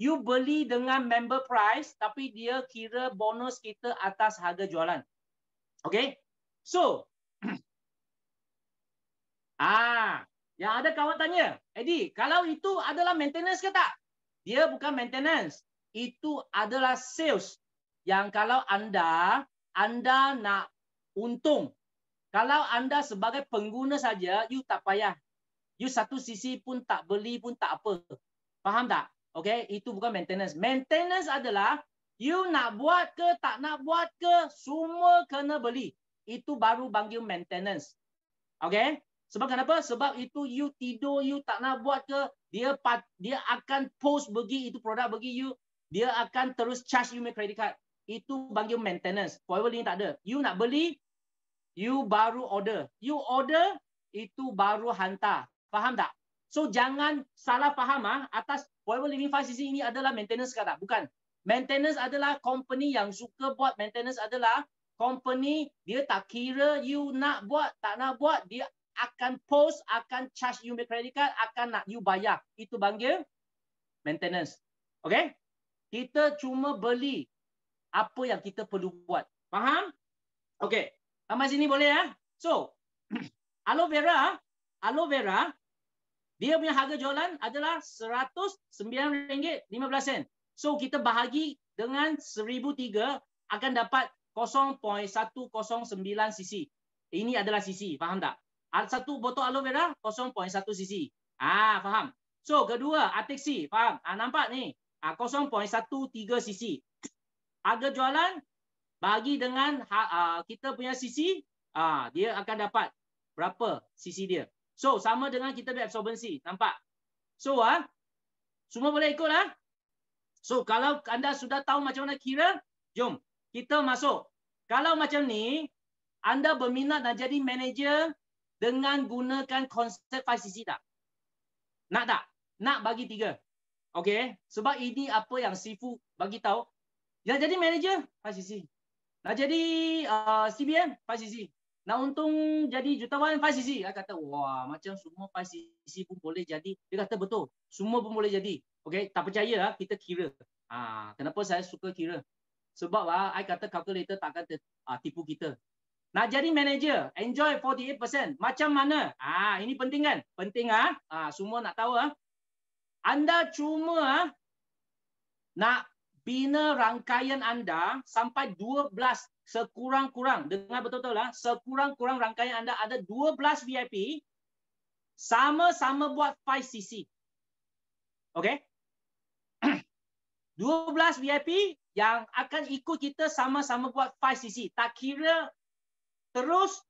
you beli dengan member price tapi dia kira bonus kita atas harga jualan. Okay? So, yang ada kawan tanya, Eddie, kalau itu adalah maintenance ke tak? Dia bukan maintenance. Itu adalah sales. Yang kalau anda nak untung. Kalau anda sebagai pengguna saja, you tak payah. You satu sisi pun tak beli pun tak apa. Faham tak? Okay, itu bukan maintenance. Maintenance adalah you nak buat ke tak nak buat ke, semua kena beli. Itu baru panggil maintenance. Okay? Sebab kenapa? Sebab itu you tidur, you tak nak buat ke, dia akan post bagi itu produk bagi you, dia akan terus charge you punya credit card. Itu panggil maintenance. Forever living tak ada. You nak beli, you baru order. You order, itu baru hantar. Faham tak? So jangan salah faham atas forever living 5cc ini adalah maintenance ke tak? Bukan. Maintenance adalah company yang suka buat maintenance adalah company dia tak kira you nak buat, tak nak buat, dia akan post, akan charge you punya credit card, akan nak you bayar. Itu panggil maintenance. Okay? Kita cuma beli apa yang kita perlu buat. Faham? Okay. Sampai sini boleh ya? So, aloe vera, dia punya harga jualan adalah RM109.15. So, kita bahagi dengan 1,003 akan dapat 0.109 cc. Ini adalah cc. Faham tak? Satu botol aloe vera 0.1 cc. Faham. So, kedua, Artexi. Faham? Nampak ni? 0.13 cc. Harga jualan bagi dengan kita punya cc, dia akan dapat berapa cc dia. So, sama dengan kita punya absorbency. Nampak? So, semua boleh ikut lah. So, kalau anda sudah tahu macam mana kira, jom kita masuk. Kalau macam ni, anda berminat nak jadi manager dengan gunakan konsep 5cc tak? Nak tak? Nak bagi 3. Okay? Sebab ini apa yang Sifu bagi tahu. Nak jadi manager 5cc. Nak jadi CBM 5cc. Nak untung jadi jutawan 5cc. Saya kata, wah, macam semua 5cc pun boleh jadi. Dia kata, betul. Semua pun boleh jadi. Okay? Tak percaya, kita kira. Kenapa saya suka kira? Sebab I kata calculator takkan tipu kita. Nak jadi manager, enjoy 48%. Macam mana? Ini penting kan? Penting semua nak tahu. Anda cuma nak bina rangkaian anda sampai 12 sekurang-kurang. Dengar betul-betul sekurang-kurang rangkaian anda ada 12 VIP sama-sama buat 5cc. Okay? 12 VIP yang akan ikut kita sama-sama buat 5cc. Tak kira terus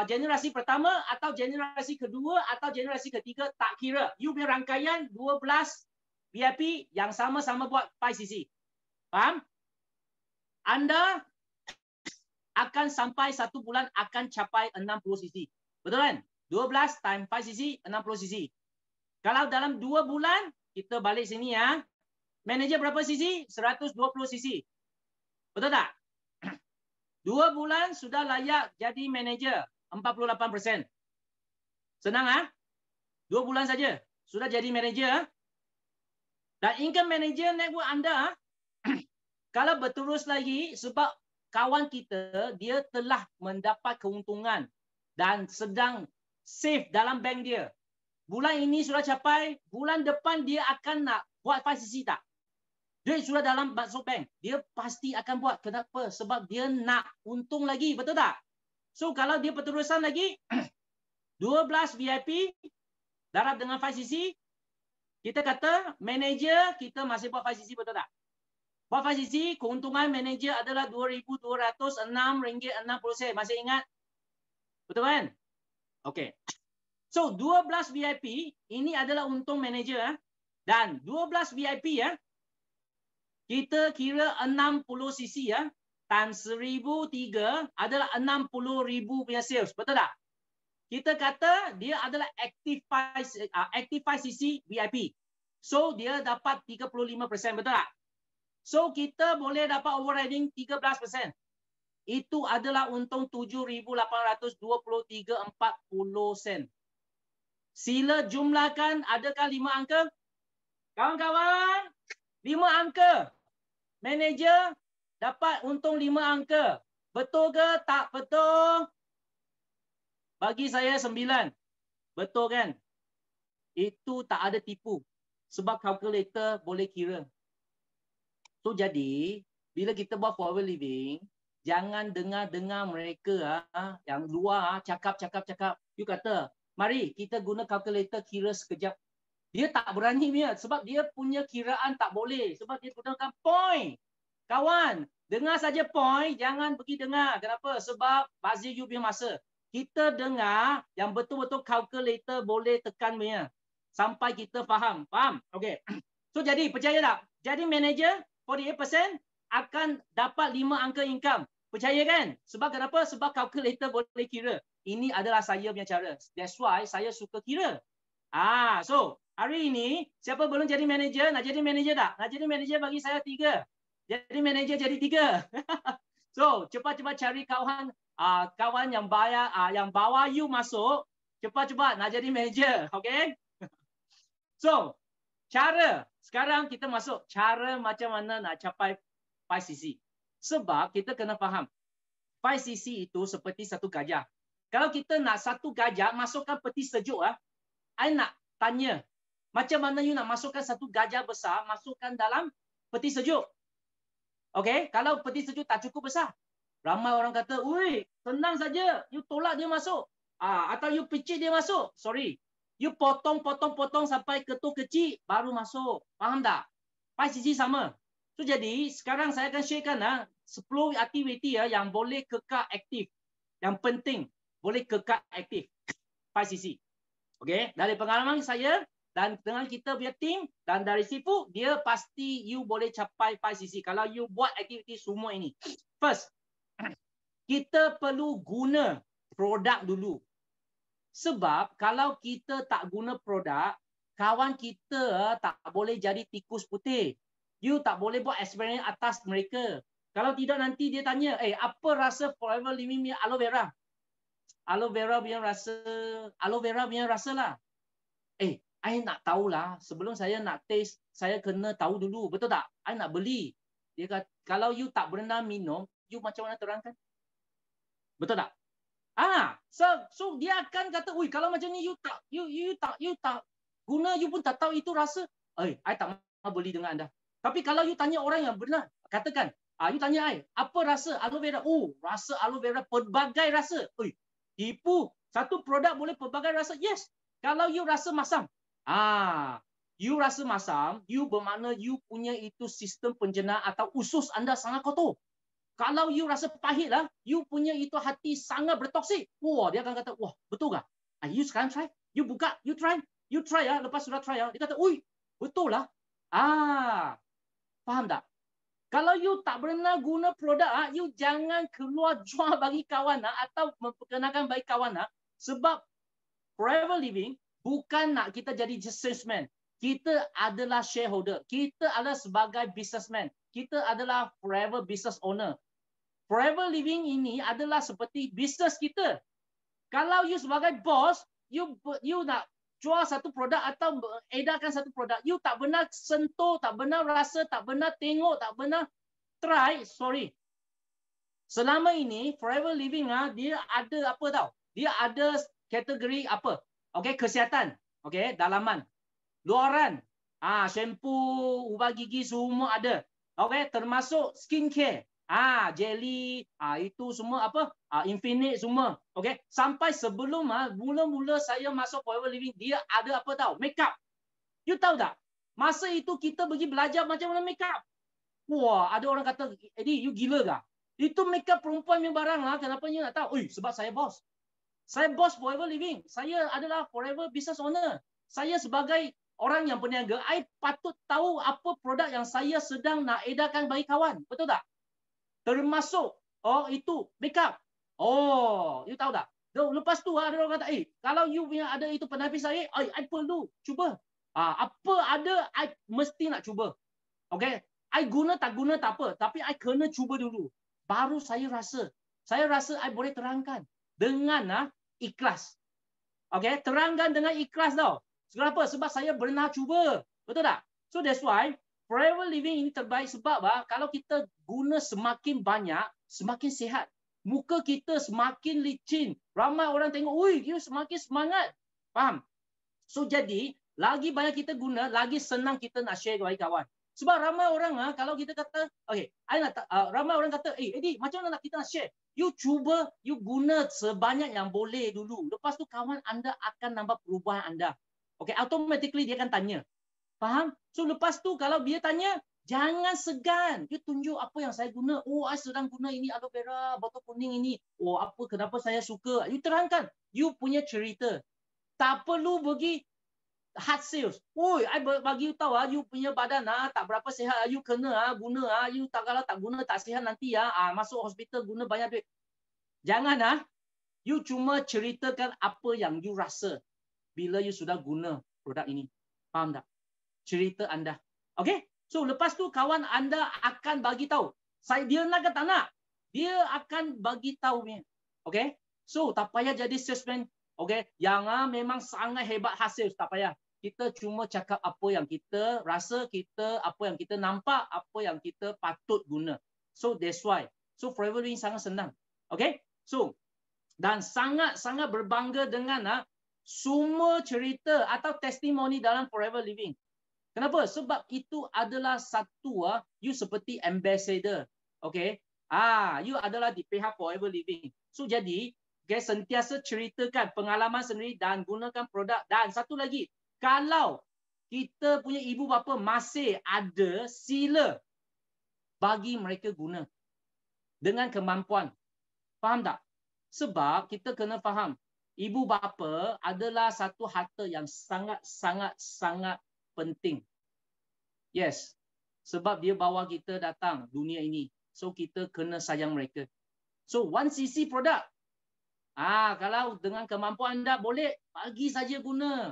generasi pertama atau generasi kedua atau generasi ketiga, tak kira. You punya rangkaian 12 VIP yang sama-sama buat 5cc. Faham? Anda akan sampai 1 bulan akan capai 60cc. Betul kan? 12 times 5cc, 60cc. Kalau dalam 2 bulan, kita balik sini manager berapa cc? 120cc. Betul tak? 2 bulan sudah layak jadi manager. 48%. Senang 2 bulan saja. Sudah jadi manager. Dan income manager network anda, kalau berterus lagi, sebab kawan kita, dia telah mendapat keuntungan dan sedang save dalam bank dia. Bulan ini sudah capai, bulan depan dia akan nak buat 5cc tak? Duit sudah dalam masuk bank. Dia pasti akan buat. Kenapa? Sebab dia nak untung lagi. Betul tak? So, kalau dia berterusan lagi, 12 VIP, darab dengan 5cc, kita kata manager kita masih buat 5cc, betul tak? Buat 5cc, keuntungan manager adalah RM2,206.60. Masih ingat? Betul kan? Okey. So, 12 VIP ini adalah untung manager. Dan 12 VIP ya, kita kira 60cc ya, times 1,003 adalah 60,000 punya sales. Betul tak? Kita kata dia adalah active 5cc VIP. So, dia dapat 35%. Betul tak? So, kita boleh dapat overriding 13%. Itu adalah untung 7,823.40 sen. Sila jumlahkan, adakah 5 angka? Kawan-kawan, 5 angka. Manager dapat untung 5 angka. Betul ke tak betul? Bagi saya 9. Betul kan? Itu tak ada tipu. Sebab kalkulator boleh kira. So jadi, bila kita buat forever living, jangan dengar-dengar mereka yang luar cakap. You kata, mari kita guna kalkulator kira sekejap. Dia tak berani punya sebab dia punya kiraan tak boleh. Sebab dia gunakan point. Kawan, dengar saja point, jangan pergi dengar. Kenapa? Sebab bazir you punya masa. Kita dengar yang betul-betul kalkulator boleh tekan punya. Sampai kita faham. Faham? Okey. So jadi, percaya tak? Jadi manager 48% akan dapat 5 angka income. Percaya kan? Sebab kenapa? Sebab kalkulator boleh kira. Ini adalah saya punya cara. That's why saya suka kira. So hari ini siapa belum jadi manager? Nak jadi manager tak? Nak jadi manager bagi saya 3. Jadi manager jadi 3. So cepat-cepat cari kawan kawan yang bayar yang bawa you masuk. Cepat-cepat nak jadi manager. Okay? So cara sekarang kita masuk cara macam mana nak capai 5cc. Sebab kita kena faham 5cc itu seperti satu gajah. Kalau kita nak satu gajah masukkan peti sejuk I nak tanya macam mana you nak masukkan satu gajah besar masukkan dalam peti sejuk. Okey, kalau peti sejuk tak cukup besar. Ramai orang kata, "Ui, senang saja. You tolak dia masuk." Atau you picit dia masuk. Sorry. You potong sampai ketul kecil baru masuk. Faham tak? 5cc sama. So jadi sekarang saya akan sharekan 10 aktiviti yang boleh kekal aktif. Yang penting boleh kekal aktif 5cc. Okey, dari pengalaman saya dan dengan kita punya team dan dari Sifu, dia pasti you boleh capai 5cc kalau you buat aktiviti semua ini. First, kita perlu guna produk dulu. Sebab kalau kita tak guna produk, kawan kita tak boleh jadi tikus putih. You tak boleh buat eksperimen atas mereka. Kalau tidak nanti dia tanya, apa rasa Forever Living punya aloe vera? Aloe vera punya rasa lah. I nak tahulah. Sebelum saya nak taste, saya kena tahu dulu. Betul tak? I nak beli. Dia kata, kalau you tak pernah minum, you macam mana terangkan? Betul tak? So dia akan kata, "Ui, kalau macam ni you tak guna, you pun tak tahu itu rasa." I tak mahu beli dengan anda. Tapi kalau you tanya orang yang benar, katakan, you tanya I, apa rasa aloe vera? Rasa aloe vera pelbagai rasa. Tipu. Satu produk boleh pelbagai rasa. Yes. Kalau you rasa masam. You rasa masam, you bermakna you punya itu sistem pencernaan atau usus anda sangat kotor. Kalau you rasa pahit you punya itu hati sangat bertoksik. Dia akan kata, betul ke? You sekarang try. You buka, you try. You try lepas sudah try dia kata, betul lah. Faham tak? Kalau you tak pernah guna produk, you jangan keluar jual bagi kawan atau memperkenalkan bagi kawan sebab Forever Living bukan nak kita jadi salesman. Kita adalah shareholder. Kita adalah sebagai businessman. Kita adalah forever business owner. Forever Living ini adalah seperti bisnes kita. Kalau you sebagai bos, you nak jual satu produk atau edarkan satu produk, you tak benar sentuh, tak benar rasa, tak benar tengok, tak benar try, sorry. Selama ini Forever Living dia ada apa tahu? Dia ada kategori apa? Okey, kesihatan. Okey, dalaman. Luaran. Shampoo, ubat gigi semua ada. Okey, termasuk skincare. Jelly, itu semua apa? Infinite semua. Okey, sampai sebelum mula-mula saya masuk Forever Living, dia ada apa tahu? Makeup. You tahu tak? Masa itu kita pergi belajar macam mana makeup. Wah, ada orang kata, Eddie, you gila kah? Itu makeup perempuan yang barang lah. Kenapa you nak tahu? Sebab saya bos. Saya bos Forever Living. Saya adalah Forever Business Owner. Saya sebagai orang yang peniaga, I patut tahu apa produk yang saya sedang nak edarkan bagi kawan. Betul tak? Termasuk, itu makeup. You tahu tak? Lepas tu ada orang kata, kalau you punya ada itu penapis air, I perlu cuba. Apa ada, I mesti nak cuba. Okay? I guna tak apa. Tapi I kena cuba dulu. Baru saya rasa I boleh terangkan dengan ikhlas. Okay? Terangkan dengan ikhlas tau. Kenapa? Sebab saya pernah cuba. Betul tak? So that's why Forever Living ini terbaik sebab kalau kita guna semakin banyak, semakin sihat. Muka kita semakin licin. Ramai orang tengok, you semakin semangat. Faham? So jadi, lagi banyak kita guna, lagi senang kita nak share kepada kawan. Sebab ramai orang, kalau kita kata, ramai orang kata, Eddie, macam mana kita nak share? You cuba, you guna sebanyak yang boleh dulu. Lepas tu kawan anda akan nampak perubahan anda. Okay, automatically dia akan tanya. Faham? So lepas tu kalau dia tanya, jangan segan. You tunjuk apa yang saya guna. I sedang guna ini aloe vera, botol kuning ini. Kenapa saya suka. You terangkan. You punya cerita. Tak perlu pergi hard sales. I bagi you tahu, you punya badan tak berapa sihat. You kena guna. You kalau tak guna, tak sihat nanti masuk hospital guna banyak duit. Jangan you cuma ceritakan apa yang you rasa bila you sudah guna produk ini. Faham tak? Cerita anda. Okay? So lepas tu kawan anda akan bagi tahu. Dia nak ke tak nak? Dia akan bagi tahu. Okay? So tak payah jadi salesman. Okay? Yang memang sangat hebat hasil. Tak payah. Kita cuma cakap apa yang kita rasa, apa yang kita nampak, apa yang kita patut guna. So that's why. So Forever Living sangat senang. Okay? So dan sangat-sangat berbangga dengan semua cerita atau testimoni dalam Forever Living. Kenapa? Sebab itu adalah satu you seperti ambassador. Okay? You adalah di pihak Forever Living. So jadi, sentiasa ceritakan pengalaman sendiri dan gunakan produk. Dan satu lagi, kalau kita punya ibu bapa masih ada, sila bagi mereka guna dengan kemampuan. Faham tak? Sebab kita kena faham, ibu bapa adalah satu harta yang sangat penting. Yes. Sebab dia bawa kita datang dunia ini. So kita kena sayang mereka. So 1cc produk. Kalau dengan kemampuan anda boleh, bagi saja guna.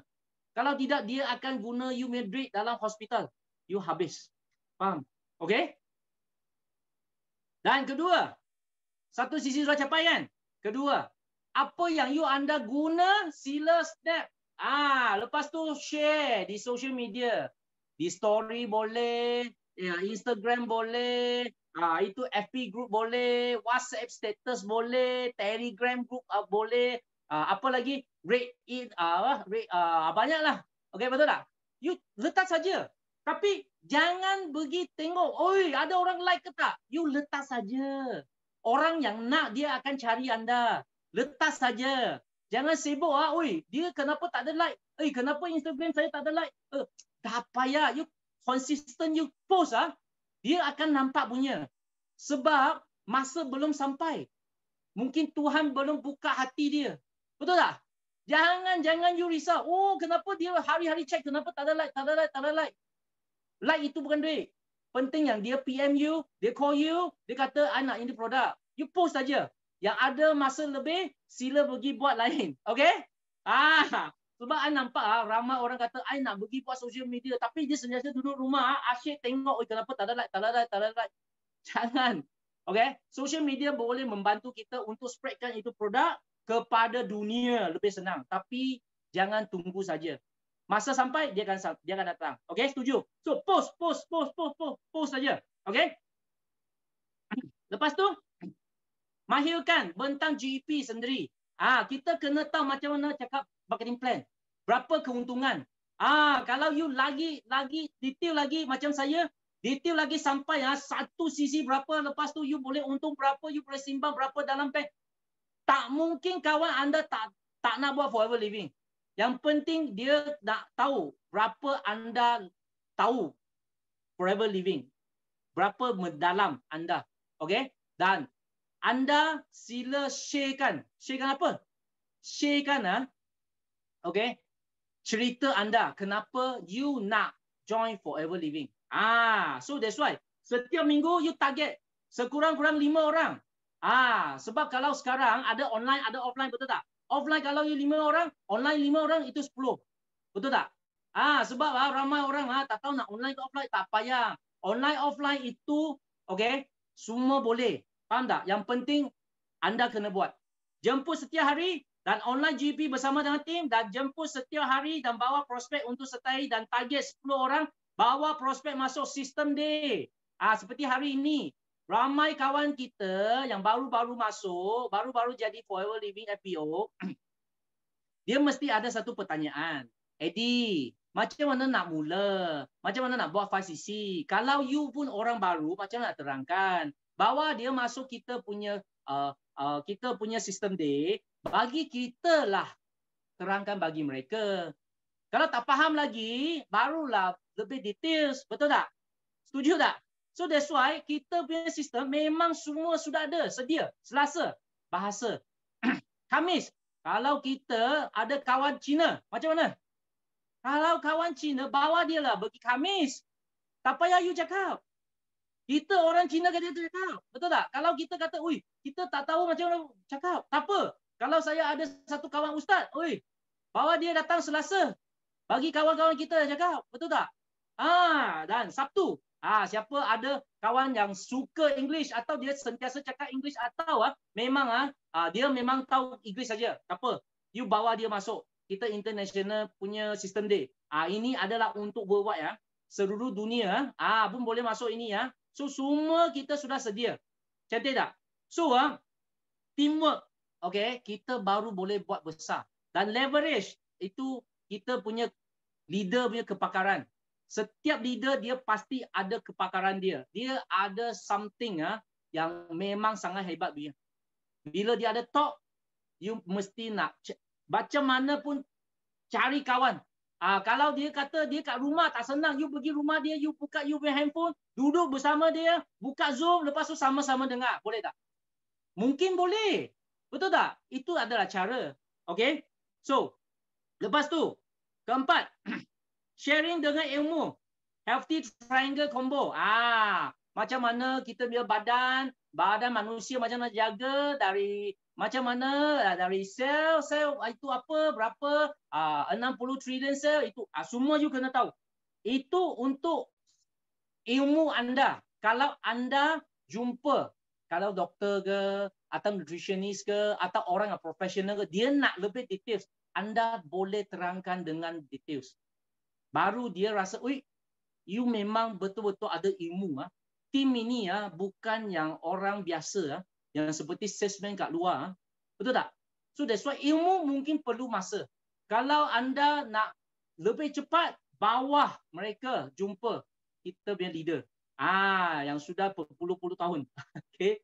Kalau tidak, dia akan guna you punya duit dalam hospital. You habis. Faham? Okay? Dan kedua, 1cc sudah capai kan? Kedua, apa yang anda guna, sila snap. Lepas tu share di social media. Di story boleh, Instagram boleh, itu FB group boleh, WhatsApp status boleh, Telegram group boleh, apa lagi? Rate it, banyaklah. Okay, betul tak? You letak saja. Tapi jangan pergi tengok, ada orang like ke tak? You letak saja. Orang yang nak, dia akan cari anda. Letak saja. Jangan sibuk, dia kenapa tak ada like? Kenapa Instagram saya tak ada like? Tak payah. You consistent, you post, dia akan nampak punya. Sebab masa belum sampai. Mungkin Tuhan belum buka hati dia. Betul tak? Jangan you risau. Kenapa dia hari-hari check, kenapa tak ada like? Like itu bukan duit. Penting yang dia PM you, dia call you, dia kata, I nak ini produk. You post saja. Yang ada masa lebih, sila pergi buat lain. Okay? Sebab I nampak ramai orang kata, I nak pergi buat social media. Tapi dia sentiasa duduk rumah, asyik tengok, kenapa tak ada like. Jangan. Okay? Social media boleh membantu kita untuk spreadkan itu produk kepada dunia lebih senang. Tapi jangan tunggu saja. Masa sampai, dia akan datang. Okay, setuju? So, post saja. Okay? Lepas tu, mahirkan bentang GEP sendiri. Kita kena tahu macam mana cakap marketing plan. Berapa keuntungan. Kalau you lagi detail lagi macam saya, detail lagi sampai 1cc berapa, lepas tu you boleh untung berapa, you boleh simbang berapa dalam bank. Tak mungkin kawan anda tak nak buat Forever Living. Yang penting dia nak tahu berapa anda tahu Forever Living. berapa mendalam anda. Okey? Dan anda sila sharekan. Sharekan apa? Sharekan okey, cerita anda kenapa you nak join Forever Living. So that's why setiap minggu you target sekurang-kurang 5 orang. Sebab kalau sekarang ada online, ada offline, betul tak? Offline kalau you 5 orang, online 5 orang itu 10. Betul tak? Sebab ramai orang tak tahu nak online ke offline, tak payah. Online offline itu okey, semua boleh. Faham tak? Yang penting anda kena buat. Jemput setiap hari dan online GP bersama dengan tim dan jemput setiap hari dan bawa prospek untuk sertai dan target 10 orang, bawa prospek masuk sistem day. Seperti hari ini, ramai kawan kita yang baru-baru masuk, baru-baru jadi Forever Living FPO, dia mesti ada satu pertanyaan. Eddie, macam mana nak mula? Macam mana nak buat 5cc? Kalau you pun orang baru, macam mana nak terangkan? Bawa dia masuk kita punya sistem day, bagi kita lah terangkan bagi mereka. Kalau tak faham lagi, barulah lebih details. Betul tak? Setuju tak? So that's why kita punya sistem memang semua sudah ada, sedia. Selasa, bahasa. Khamis, kalau kita ada kawan Cina, macam mana? Kalau kawan Cina, bawa dia lah pergi Khamis. Tak payah you cakap. Kita orang Cina kata cakap. Betul tak? Kalau kita kata, ui, kita tak tahu macam mana cakap. Tak apa. Kalau saya ada satu kawan ustaz, oi, bawa dia datang Selasa. Bagi kawan-kawan kita cakap. Betul tak? Dan Sabtu. Siapa ada kawan yang suka English atau dia sentiasa cakap English atau memang dia memang tahu English saja. Tak apa. You bawa dia masuk. Kita international punya sistem day. Ini adalah untuk worldwide ya. Seluruh dunia pun boleh masuk ini ya. So semua kita sudah sedia. Cantik tak? So teamwork. Okay, kita baru boleh buat besar. Dan leverage itu kita punya leader punya kepakaran. Setiap leader dia pasti ada kepakaran dia. Dia ada something yang memang sangat hebat dia. Bila dia ada talk, you mesti nak macam mana pun cari kawan. Kalau dia kata dia kat rumah tak senang, you pergi rumah dia, you buka you punya handphone, duduk bersama dia, buka Zoom, lepas tu sama-sama dengar. Boleh tak? Mungkin boleh. Betul tak? Itu adalah cara. Okay? So, lepas tu, keempat, sharing dengan ilmu. Healthy triangle combo. Macam mana kita punya badan manusia macam mana jaga dari macam mana dari sel itu apa, berapa, 60 trillion sel itu. Semua you kena tahu. Itu untuk ilmu anda. Kalau anda jumpa, kalau doktor ke, atau nutritionist ke, atau orang yang profesional ke, dia nak lebih details, anda boleh terangkan dengan details. Baru dia rasa, you memang betul-betul ada ilmu. Tim ini bukan yang orang biasa, yang seperti salesman kat luar. Betul tak? So that's why ilmu mungkin perlu masa. Kalau anda nak lebih cepat, bawah mereka jumpa kita punya leader. Yang sudah berpuluh-puluh tahun. Okay.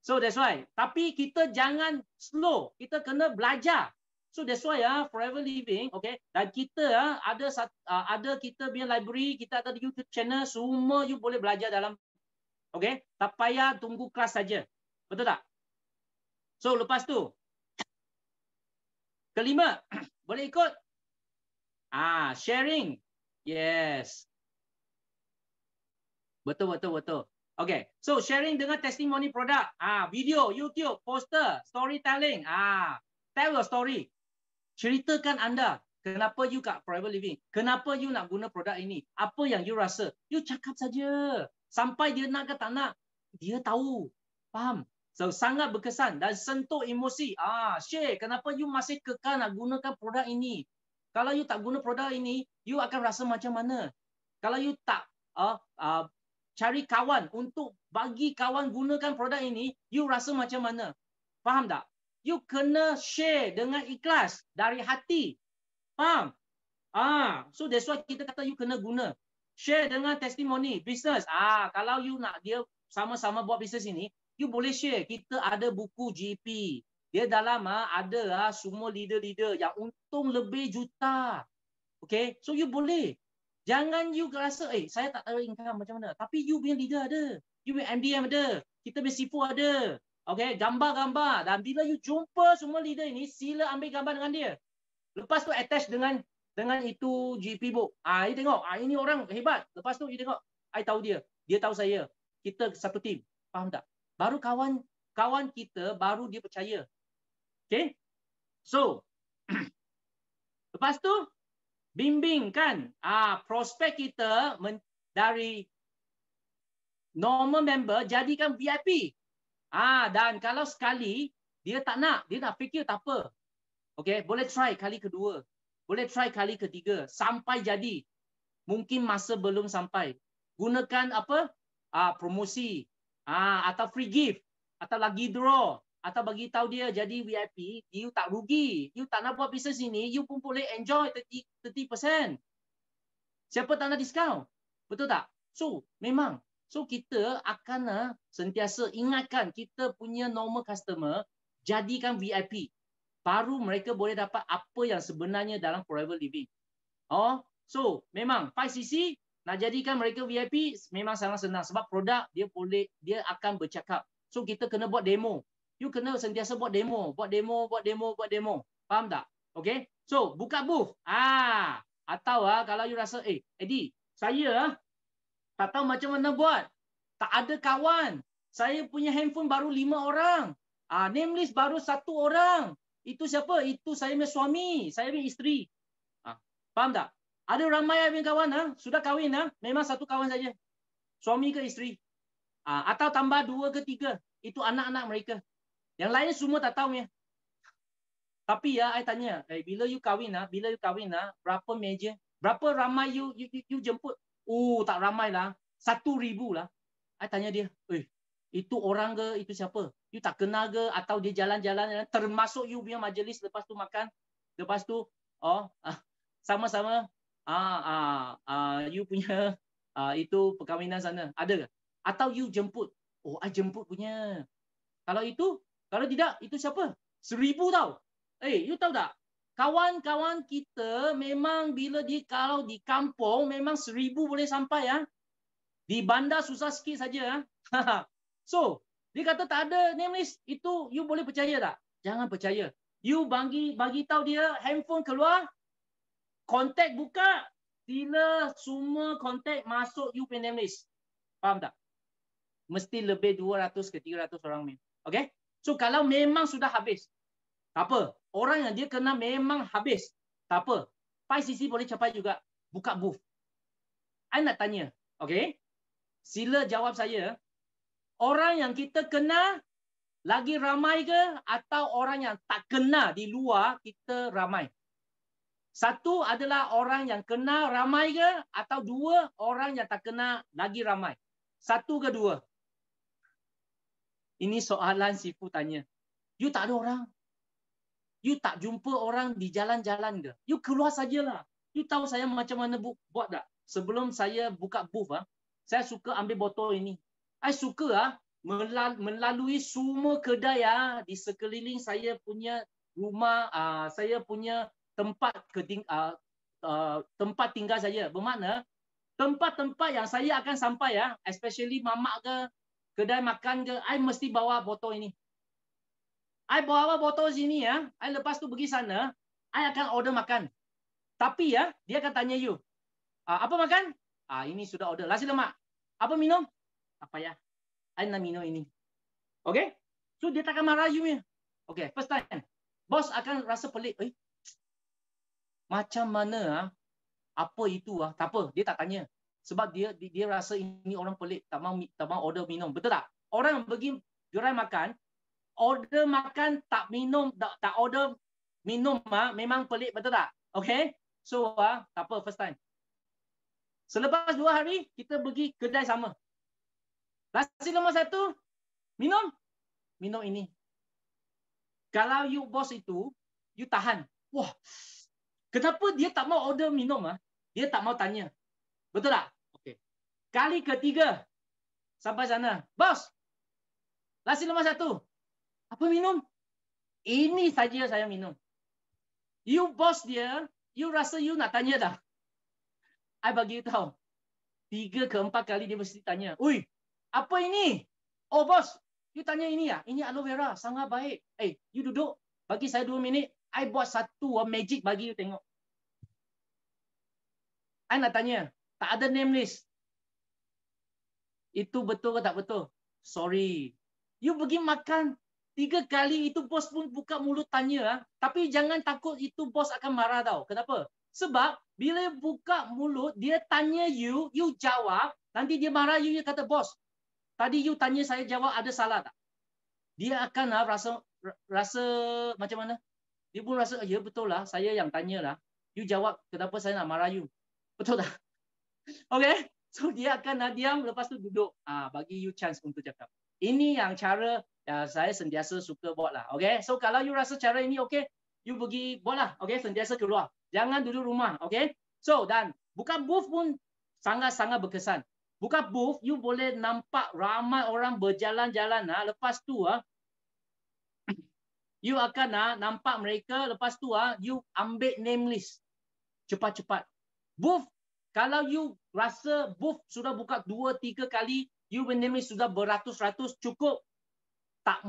So that's why. Tapi kita jangan slow. Kita kena belajar. So that's why Forever Living, okay. Dan kita ada kita punya library, kita ada YouTube channel, semua you boleh belajar dalam, okay. Tak payah tunggu kelas saja. Betul tak? So lepas tu, kelima, boleh ikut? Sharing. Yes. Betul. Okay. So sharing dengan testimoni produk. Video, YouTube, poster, storytelling. Tell your story. Ceritakan anda. Kenapa you kat Forever Living? Kenapa you nak guna produk ini? Apa yang you rasa? You cakap saja. Sampai dia nak ke tak nak, dia tahu. Faham? So sangat berkesan dan sentuh emosi. Share. Kenapa you masih kekal nak gunakan produk ini? Kalau you tak guna produk ini, you akan rasa macam mana? Kalau you tak cari kawan untuk bagi kawan gunakan produk ini, you rasa macam mana? Faham tak? You kena share dengan ikhlas dari hati. Faham? So that's why kita kata you kena guna. Share dengan testimoni, business. Kalau you nak dia sama-sama buat bisnes ini, you boleh share. Kita ada buku GP. Dia dalam ada semua leader-leader yang untung lebih juta. Okay? So you boleh. Jangan you rasa, saya tak tahu income macam mana. Tapi you punya leader ada. You punya MDM ada. Kita punya C4 ada. Okay, gambar-gambar. Dan bila you jumpa semua leader ini, sila ambil gambar dengan dia. Lepas tu attach dengan itu GP book. You tengok, ini orang hebat. Lepas tu you tengok, I tahu dia. Dia tahu saya. Kita satu tim. Faham tak? Baru kawan kita, baru dia percaya. Okay? So, lepas tu, bimbingkan prospek kita dari normal member jadikan VIP. Dan kalau sekali dia tak nak, dia nak fikir tak apa. Okay, boleh try kali kedua. Boleh try kali ketiga sampai jadi. Mungkin masa belum sampai. Gunakan apa? Promosi. Atau free gift. Atau lagi draw. Atau bagi tahu dia jadi VIP, you tak rugi. You tak nak buat bisnes ini, you pun boleh enjoy 30%. Siapa tak nak diskaun? Betul tak? So, memang. So, kita akan sentiasa ingatkan kita punya normal customer, jadikan VIP. Baru mereka boleh dapat apa yang sebenarnya dalam forever living. So, memang 5cc nak jadikan mereka VIP memang sangat senang. Sebab produk dia akan bercakap. So, kita kena buat demo. You kena sentiasa buat demo. Faham tak? Okay? So, buka booth. Atau kalau you rasa, Eddie, saya tak tahu macam mana buat. Tak ada kawan. Saya punya handphone baru 5 orang. Name list baru 1 orang. Itu siapa? Itu saya punya suami. Saya punya isteri. Faham tak? Ada ramai yang kawan, sudah kahwin, memang 1 kawan saja. Suami ke isteri. Atau tambah 2 ke 3. Itu anak-anak mereka. Yang lain semua tak tahu ya. Tapi I tanya, bila you kahwin, berapa meja? Berapa ramai you jemput? Tak ramai lah. 1,000 lah. I tanya dia, itu orang ke? Itu siapa? You tak kenal ke? Atau dia jalan-jalan, termasuk you punya majlis lepas tu makan. Lepas tu, sama-sama, you punya itu perkahwinan sana. Ada ke? Atau you jemput? I jemput punya. Kalau tidak, itu siapa? 1,000 tau. You tahu tak? Kawan-kawan kita memang kalau di kampung memang 1,000 boleh sampai ya. Di bandar susah sikit saja. So, dia kata tak ada name list. Itu you boleh percaya tak? Jangan percaya. You bagi tahu dia handphone keluar, kontak buka, sila semua kontak masuk you punya name list. Faham tak? Mesti lebih 200 ke 300 orang. Okay? So, kalau memang sudah habis, tak apa. Orang yang dia kena memang habis. Tak apa. 5cc boleh capai juga. Buka booth. I nak tanya. Okay? Sila jawab saya. Orang yang kita kenal lagi ramai ke? Atau orang yang tak kenal di luar kita ramai? 1 adalah orang yang kenal ramai ke? Atau 2 orang yang tak kenal lagi ramai? 1 ke 2? Ini soalan Sifu tanya. You tak ada orang. You tak jumpa orang di jalan-jalan ke? You keluar sajalah. You tahu saya macam mana buat tak? Sebelum saya buka booth, saya suka ambil botol ini. Saya suka melalui semua kedai di sekeliling saya punya rumah, saya punya tempat tinggal saya. Bermakna, tempat-tempat yang saya akan sampai, especially mamak ke, kedai makan ke, I mesti bawa botol ini. I bawa botol sini I lepas tu pergi sana, I akan order makan. Tapi dia akan tanya you, apa makan? Ini sudah order. Nasi lemak. Apa minum? Apa ya? I nak minum ini. Okay? So dia takkan marah you ya. Okay, first time. Bos akan rasa pelik. Macam mana? Apa itu? Tak apa, dia tak tanya. Sebab dia rasa ini orang pelik, tak mau order minum. Betul tak? Orang pergi gerai makan, order makan tak minum, tak order minum memang pelik, betul tak? Okay? So tak apa, first time. Selepas 2 hari kita pergi kedai sama. Nasi lemak 1, minum ini. Kalau you bos itu, you tahan. Wah, kenapa dia tak mau order minum? Dia tak mau tanya. Betul tak? Okay. Kali ketiga, sampai sana. Bos, nasi lemak 1. Apa minum? Ini saja saya minum. You bos dia, you rasa you nak tanya dah. I bagi you tahu. 3 ke 4 kali dia mesti tanya, "Ui, apa ini? Oh bos, you tanya ini ya? Ini aloe vera, sangat baik. You duduk, bagi saya 2 minit. I buat satu magic bagi you tengok." I nak tanya, tak ada name list. Itu betul ke tak betul? Sorry. You pergi makan 3 kali, itu bos pun buka mulut tanya. Tapi jangan takut itu bos akan marah tau. Kenapa? Sebab bila buka mulut, dia tanya you jawab. Nanti dia marah you kata, "Bos, tadi you tanya saya jawab, ada salah tak?" Dia akan rasa macam mana? Dia pun rasa, ya betul lah, saya yang tanya lah. You jawab, kenapa saya nak marah you? Betul tak? Okay? So dia akan diam, lepas tu duduk. Bagi you chance untuk cakap. Ini yang cara saya sentiasa suka buat lah. Okay? So kalau you rasa cara ini okay, you pergi buat lah. Okay? Sentiasa keluar. Jangan duduk rumah. Okay? So dan buka booth pun sangat-sangat berkesan. Buka booth, you boleh nampak ramai orang berjalan-jalan. Lepas tu you akan nampak mereka. Lepas tu you ambil name list. Cepat-cepat. Booth, kalau you rasa booth sudah buka 2-3 kali, you name list sudah beratus-ratus, cukup. Tak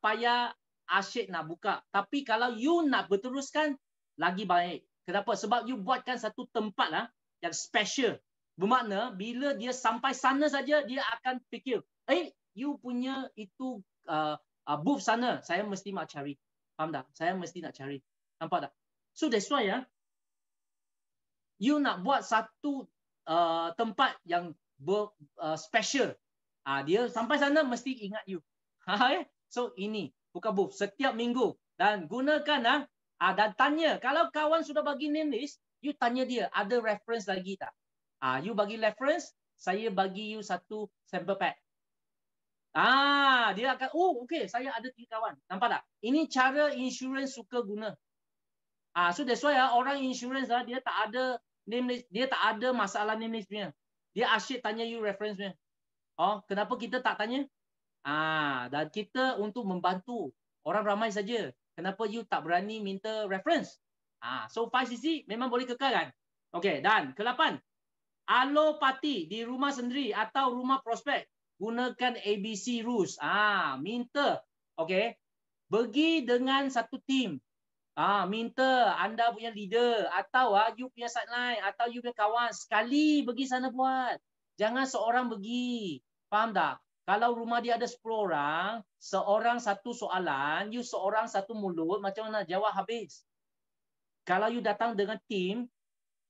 payah asyik nak buka. Tapi kalau you nak berteruskan, lagi baik. Kenapa? Sebab you buatkan satu tempat yang special. Bermakna bila dia sampai sana saja, dia akan fikir, you punya itu booth sana, saya mesti nak cari. Faham tak? Saya mesti nak cari. Nampak tak? So that's why you nak buat satu tempat yang special. Dia sampai sana mesti ingat you. So ini buka booth setiap minggu dan gunakan dan tanya, kalau kawan sudah bagi name list, you tanya dia ada reference lagi tak? You bagi reference, saya bagi you satu sample pack. Dia akan, okay, saya ada 3 kawan. Nampak tak? Ini cara insurans suka guna. So that's why orang insurans dia tak ada name list, dia tak ada masalah name list punya. Dia asyik tanya you reference punya. Kenapa kita tak tanya? Dan kita untuk membantu orang ramai saja. Kenapa you tak berani minta reference? So 5cc memang boleh kekalkan. Okay, dan ke-8. Alopati di rumah sendiri atau rumah prospek. Gunakan ABC rules. Minta. Okay. Pergi dengan satu team. Minta anda punya leader atau you punya sideline atau you punya kawan sekali pergi sana buat. Jangan seorang pergi. Faham tak? Kalau rumah dia ada 10 orang, seorang satu soalan, you seorang satu mulut, macam mana jawab habis. Kalau you datang dengan team,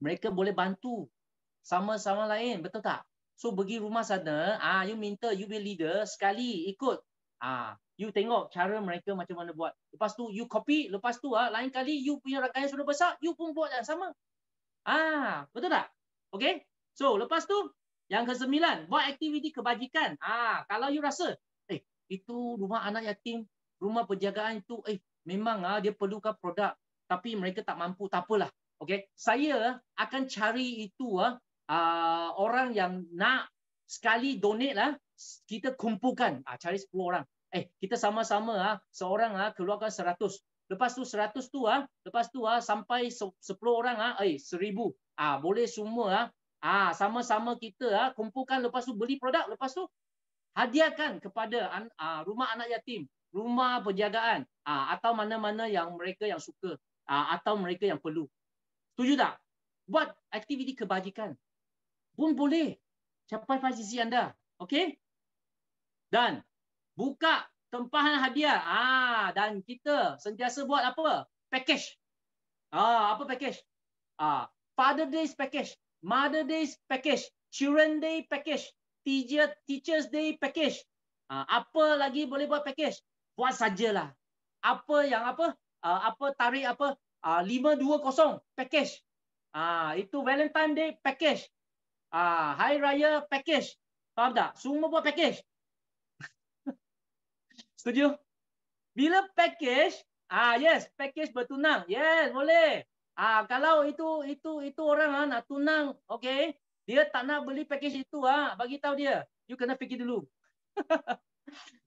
mereka boleh bantu sama-sama lain, betul tak? So pergi rumah sana, you minta you be leader sekali ikut. You tengok cara mereka macam mana buat. Lepas tu you copy, lepas tu lain kali you punya rangkaian sudah besar, you pun buat yang sama. Betul tak? Okay? So lepas tu yang ke-9, buat aktiviti kebajikan. Kalau you rasa itu rumah anak yatim, rumah penjagaan itu memang dia perlukan produk tapi mereka tak mampu, tak apalah. Okay? Saya akan cari itu orang yang nak sekali donate lah, kita kumpulkan, cari 10 orang. Kita sama-sama seorang keluarkan 100. Lepas tu 100 tu lepas tu sampai 10 orang 1000. Boleh semua sama-sama kita kumpulkan, lepas tu beli produk, lepas tu hadiahkan kepada rumah anak yatim, rumah penjagaan atau mana-mana yang mereka yang suka atau mereka yang perlu. Setuju tak? Buat aktiviti kebajikan pun boleh capai 5cc anda. Okey? Dan buka tempahan hadiah. Dan kita sentiasa buat apa? Package. Apa package? Father Days package, Mother Days package, Children Day package, Teachers Day package. Apa lagi boleh buat package? Buat sajalah. Apa yang tarik 520 package. Itu Valentine Day package. Hari Raya package. Faham tak? Semua buat package. Setuju? Bila package, yes, package bertunang. Yes, boleh. Kalau itu orang nak tunang, okay, dia tak nak beli package itu, bagi tahu dia. You kena fikir dulu.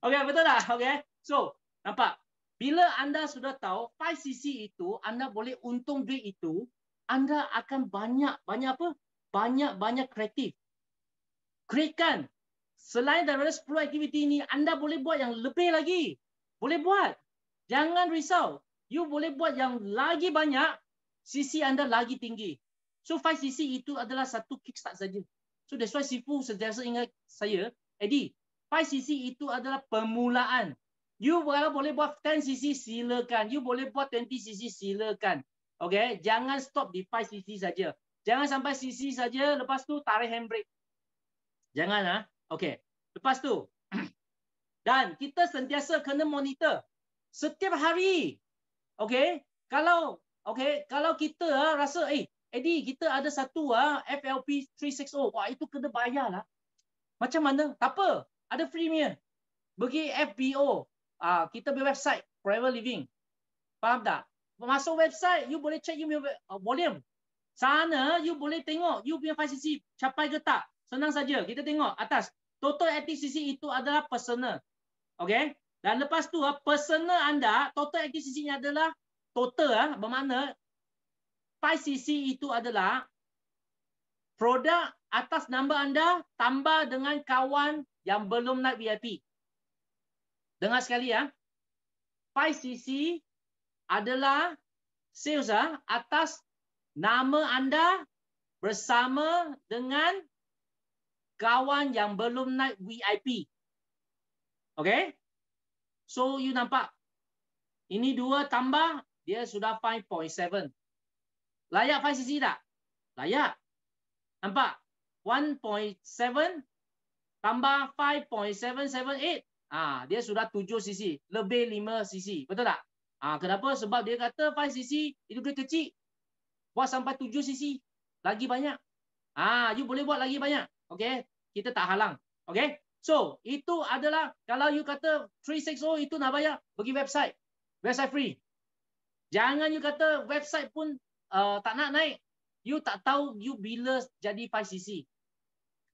Okay, betul tak? Okay. So, nampak? Bila anda sudah tahu 5cc itu, anda boleh untung duit itu, anda akan banyak apa? banyak-banyak kreatif. Createkan. Selain daripada 10 aktiviti ini, anda boleh buat yang lebih lagi. Boleh buat. Jangan risau. You boleh buat yang lagi banyak, sisi anda lagi tinggi. So 5 sisi itu adalah satu kickstart saja. So that's why Sifu sentiasa ingat saya, Eddie, 5 sisi itu adalah permulaan. You kalau boleh buat 10 sisi, silakan. You boleh buat 20 sisi, silakan. Okay? Jangan stop di 5 sisi saja. Jangan sampai sisi saja, lepas tu tarik handbrake. Jangan ah. Okey. Lepas tu dan kita sentiasa kena monitor setiap hari. Okey? Kalau kita rasa Eddie kita ada satu FLP 360. Wah itu kena bayarlah. Macam mana? Tak apa. Ada freemium. Bagi FBO. Kita punya website Forever Living. Faham tak? Masuk website you boleh check you punya volume. Sana you boleh tengok you punya 5 sisi capai ke tak. Senang saja. Kita tengok atas. Total active sisi itu adalah personal. Okey? Dan lepas tu personal anda, total active sisinya adalah total bermakna 5 sisi itu adalah produk atas nama anda tambah dengan kawan yang belum naik VIP. Dengar sekali 5 sisi adalah sales atas nama anda bersama dengan kawan yang belum naik VIP. Okay? So, you nampak. Ini 2 tambah, dia sudah 5.7. Layak 5 sisi tak? Layak. Nampak? 1.7 tambah 5.778. Dia sudah 7 sisi. Lebih 5 sisi. Betul tak? Kenapa? Sebab dia kata 5 sisi itu kecil. Buat sampai 7 sisi. Lagi banyak. You boleh buat lagi banyak. Okay, kita tak halang. Okay, so itu adalah kalau you kata 360 itu nak bayar, pergi website. Website free. Jangan you kata website pun tak nak naik. You tak tahu you bila jadi 5 sisi.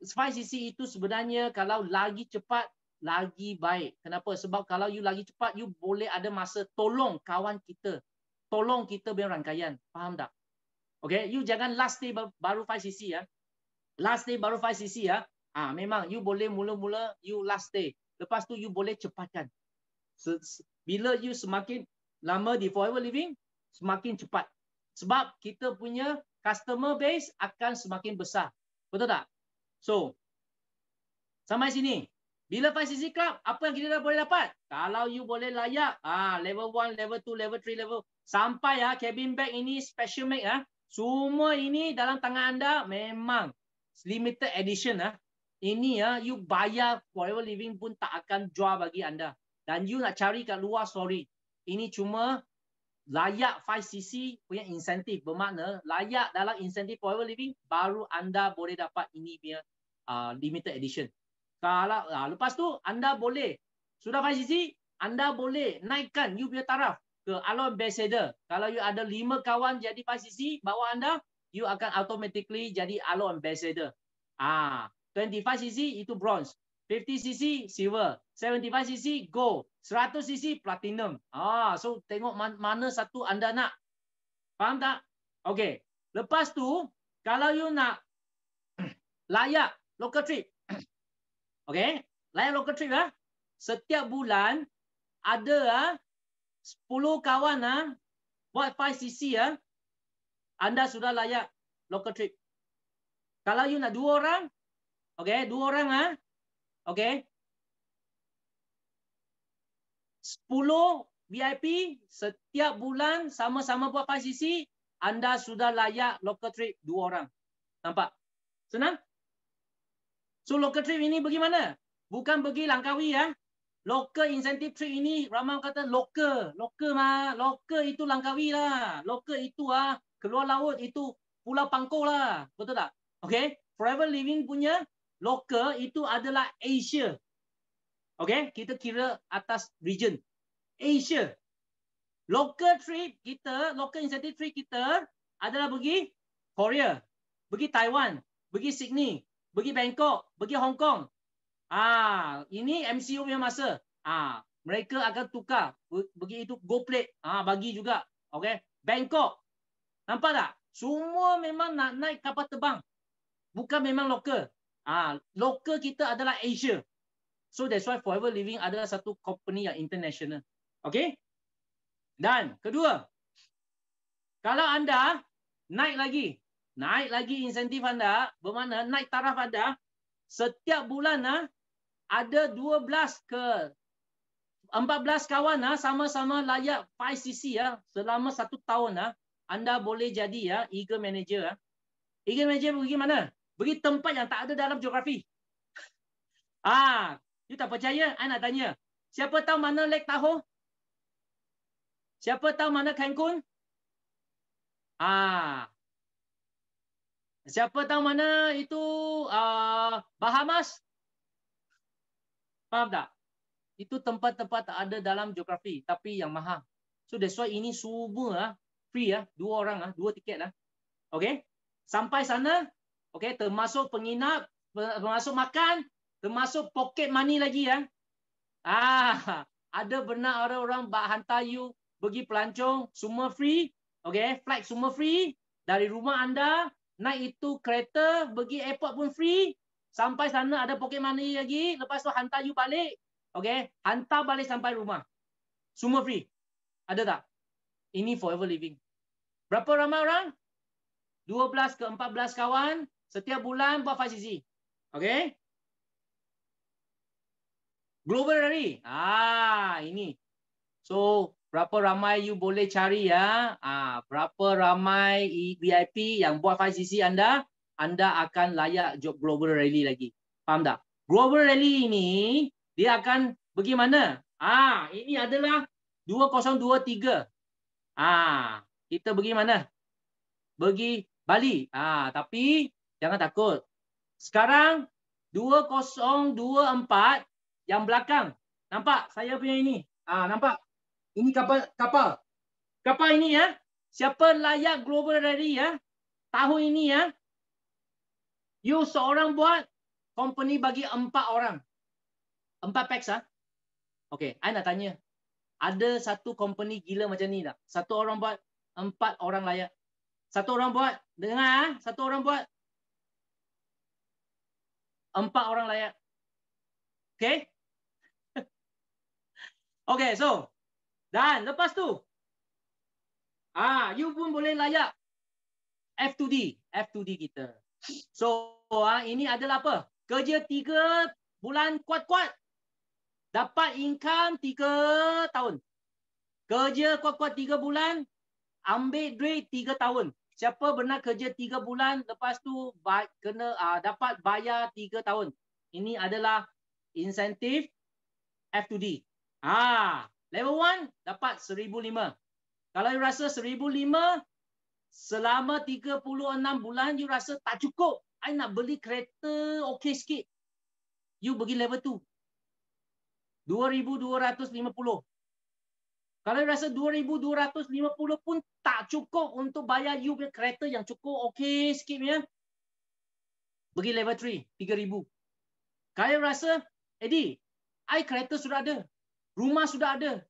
5 sisi itu sebenarnya kalau lagi cepat, lagi baik. Kenapa? Sebab kalau you lagi cepat, you boleh ada masa tolong kawan kita. Tolong kita punya rangkaian. Faham tak? Okay, you jangan last day baru 5 sisi Last day baru 5 cc memang you boleh mula-mula you last day. Lepas tu you boleh cepatkan. Bila you semakin lama di Forever Living, semakin cepat. Sebab kita punya customer base akan semakin besar. Betul tak? So, sampai sini. Bila 5 cc club, apa yang kita dah boleh dapat? Kalau you boleh layak, level 1, level 2, level 3, level sampai cabin bag ini special make semua ini dalam tangan anda memang limited edition Ini you bayar Forever Living pun tak akan jual bagi anda. Dan you nak cari kat luar, sorry. Ini cuma layak 5 cc punya insentif. Bermakna layak dalam insentif Forever Living baru anda boleh dapat ini punya limited edition. Kalau lepas tu anda boleh sudah 5 cc, anda boleh naikkan you punya taraf ke Alo Ambassador. Kalau you ada 5 kawan jadi 5 cc bawah anda, you akan automatically jadi Alo Ambassador. 25 cc itu bronze, 50 cc silver, 75 cc gold, 100 cc platinum. So tengok mana satu anda nak. Faham tak? Okey. Lepas tu kalau you nak layak local trip. Okey, layak local trip setiap bulan ada 10 kawan buat 5 cc anda sudah layak local trip. Kalau you nak 2 orang, okey, 2 orang okey. 10 VIP setiap bulan sama-sama buat 5 cc, anda sudah layak local trip 2 orang. Nampak? Senang? So local trip ini bagaimana? Bukan pergi Langkawi Local incentive trip ini ramai kata local itu Langkawi lah. Local itu keluar laut itu Pulau Pangkor lah. Betul tak? Okay. Forever Living punya local itu adalah Asia. Okay. Kita kira atas region. Asia. Local trip kita, local incentive trip kita adalah pergi Korea, pergi Taiwan, pergi Sydney, pergi Bangkok, pergi Hong Kong. Ini MCO punya masa. Mereka akan tukar. Begitu Go Plate. Bagi juga. Okay. Bangkok. Nampak tak? Semua memang nak naik kapal terbang. bukan memang lokal. Lokal kita adalah Asia. So that's why Forever Living adalah satu company yang international. Okay? Dan kedua, kalau anda naik lagi insentif anda, bermakna naik taraf anda, setiap bulan ada 12 ke 14 kawan sama-sama layak 5cc selama 1 tahun anda boleh jadi Eagle Manager. Eagle Manager pergi mana? Pergi tempat yang tak ada dalam geografi. You tak percaya? I nak tanya. Siapa tahu mana Lake Tahoe? Siapa tahu mana Cancun? Siapa tahu mana itu Bahamas? Faham tak? Itu tempat-tempat tak ada dalam geografi tapi yang mahal. So that's why ini semua free 2 orang 2 tiket Okay? Sampai sana, okay, termasuk penginap, termasuk makan, termasuk pocket money lagi ada benar orang hantar you pergi pelancong, semua free. Okay, flight semua free. Dari rumah anda, naik itu kereta, pergi airport pun free. Sampai sana ada pocket money lagi. Lepas tu hantar you balik. Okay, hantar balik sampai rumah. Semua free. Ada tak? Ini Forever Living. Berapa ramai orang? 12 ke 14 kawan. Setiap bulan buat 5cc. Okay? Global Rally. Ini. So, berapa ramai you boleh cari berapa ramai VIP yang buat 5cc anda akan layak job Global Rally lagi. Faham tak? Global Rally ini dia akan pergi mana? Ini adalah 2023. Kita pergi mana? Pergi Bali. Tapi jangan takut. Sekarang 2024 yang belakang. Nampak saya punya ini? Nampak? Ini kapal. Kapal ini siapa layak Global Rally tahun ini you seorang buat, company bagi 4 orang. 4 packs Okay, I nak tanya. Ada satu company gila macam ni tak? Satu orang buat 4 orang layak. Satu orang buat, dengar satu orang buat 4 orang layak. Okay? Okay, so dan lepas tu you pun boleh layak F2D kita. So ini adalah apa? Kerja 3 bulan kuat-kuat. Dapat income 3 tahun. Kerja kuat-kuat 3 bulan, ambil duit 3 tahun. Siapa benar kerja 3 bulan, lepas tu kena dapat bayar 3 tahun. Ini adalah insentif F2D. Level 1 dapat 1,500. Kalau you rasa 1,500 selama 36 bulan you rasa tak cukup, I nak beli kereta okey sikit, you pergi level 2. 2,250. Kalau you rasa 2,250 pun tak cukup untuk bayar you punya kereta yang cukup okey sikit punya, pergi level 3, 3,000. Kalau you rasa, Eddie, I kereta sudah ada, rumah sudah ada,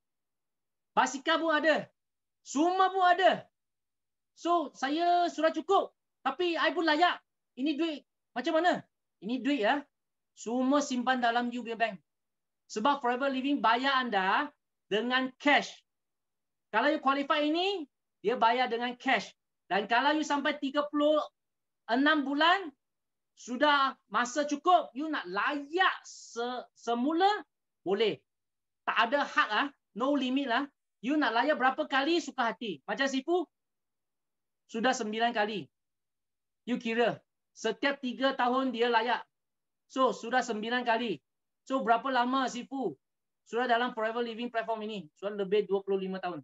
basikal pun ada, semua pun ada. So, saya sudah cukup. Tapi, I pun layak. Ini duit. Macam mana? Ini duit semua simpan dalam you punya bank. Sebab Forever Living bayar anda dengan cash. Kalau you qualify ini, dia bayar dengan cash. Dan kalau you sampai 36 bulan, sudah masa cukup, you nak layak semula, boleh. Tak ada hak no limit You nak layak berapa kali suka hati. Macam Sifu, sudah 9 kali. You kira, setiap 3 tahun dia layak. So, sudah 9 kali. So, berapa lama Sifu sudah dalam Forever Living platform ini? Sudah lebih 25 tahun.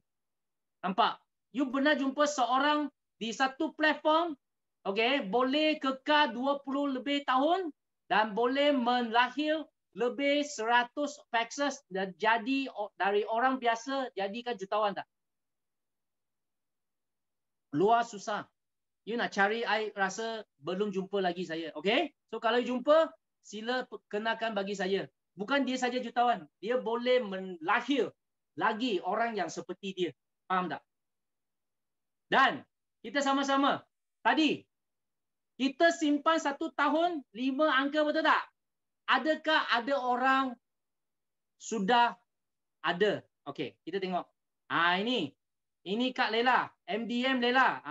Nampak? You pernah jumpa seorang di satu platform, okay, boleh kekal 20 lebih tahun dan boleh melahir lebih 100 faxes dan jadi dari orang biasa jadikan jutawan tak? Luar susah. You nak cari, I rasa belum jumpa lagi saya. Okay? So kalau you jumpa, sila kenakan bagi saya. Bukan dia saja jutawan. Dia boleh melahir lagi orang yang seperti dia. Faham tak? Dan kita sama-sama. Tadi, Kita simpan 1 tahun 5 angka, betul tak? Adakah ada orang sudah ada? Okey, kita tengok. Ini Kak Lela, MDM Lela.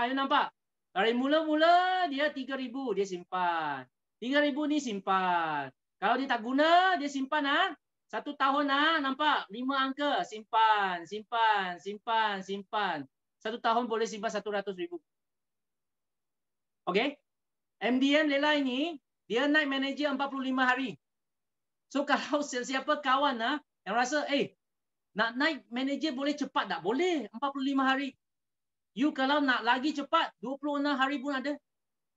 You nampak? Dari mula-mula dia 3,000 dia simpan. 3,000 ni simpan. Kalau dia tak guna, dia simpan 1 tahun nampak 5 angka, simpan, simpan, simpan, simpan. 1 tahun boleh simpan 100,000. Okey? MDM Lela ini dia naik manager 45 hari. So kalau siapa kawan yang rasa nak naik manager boleh cepat tak? Boleh, 45 hari. You kalau nak lagi cepat 26 hari pun ada.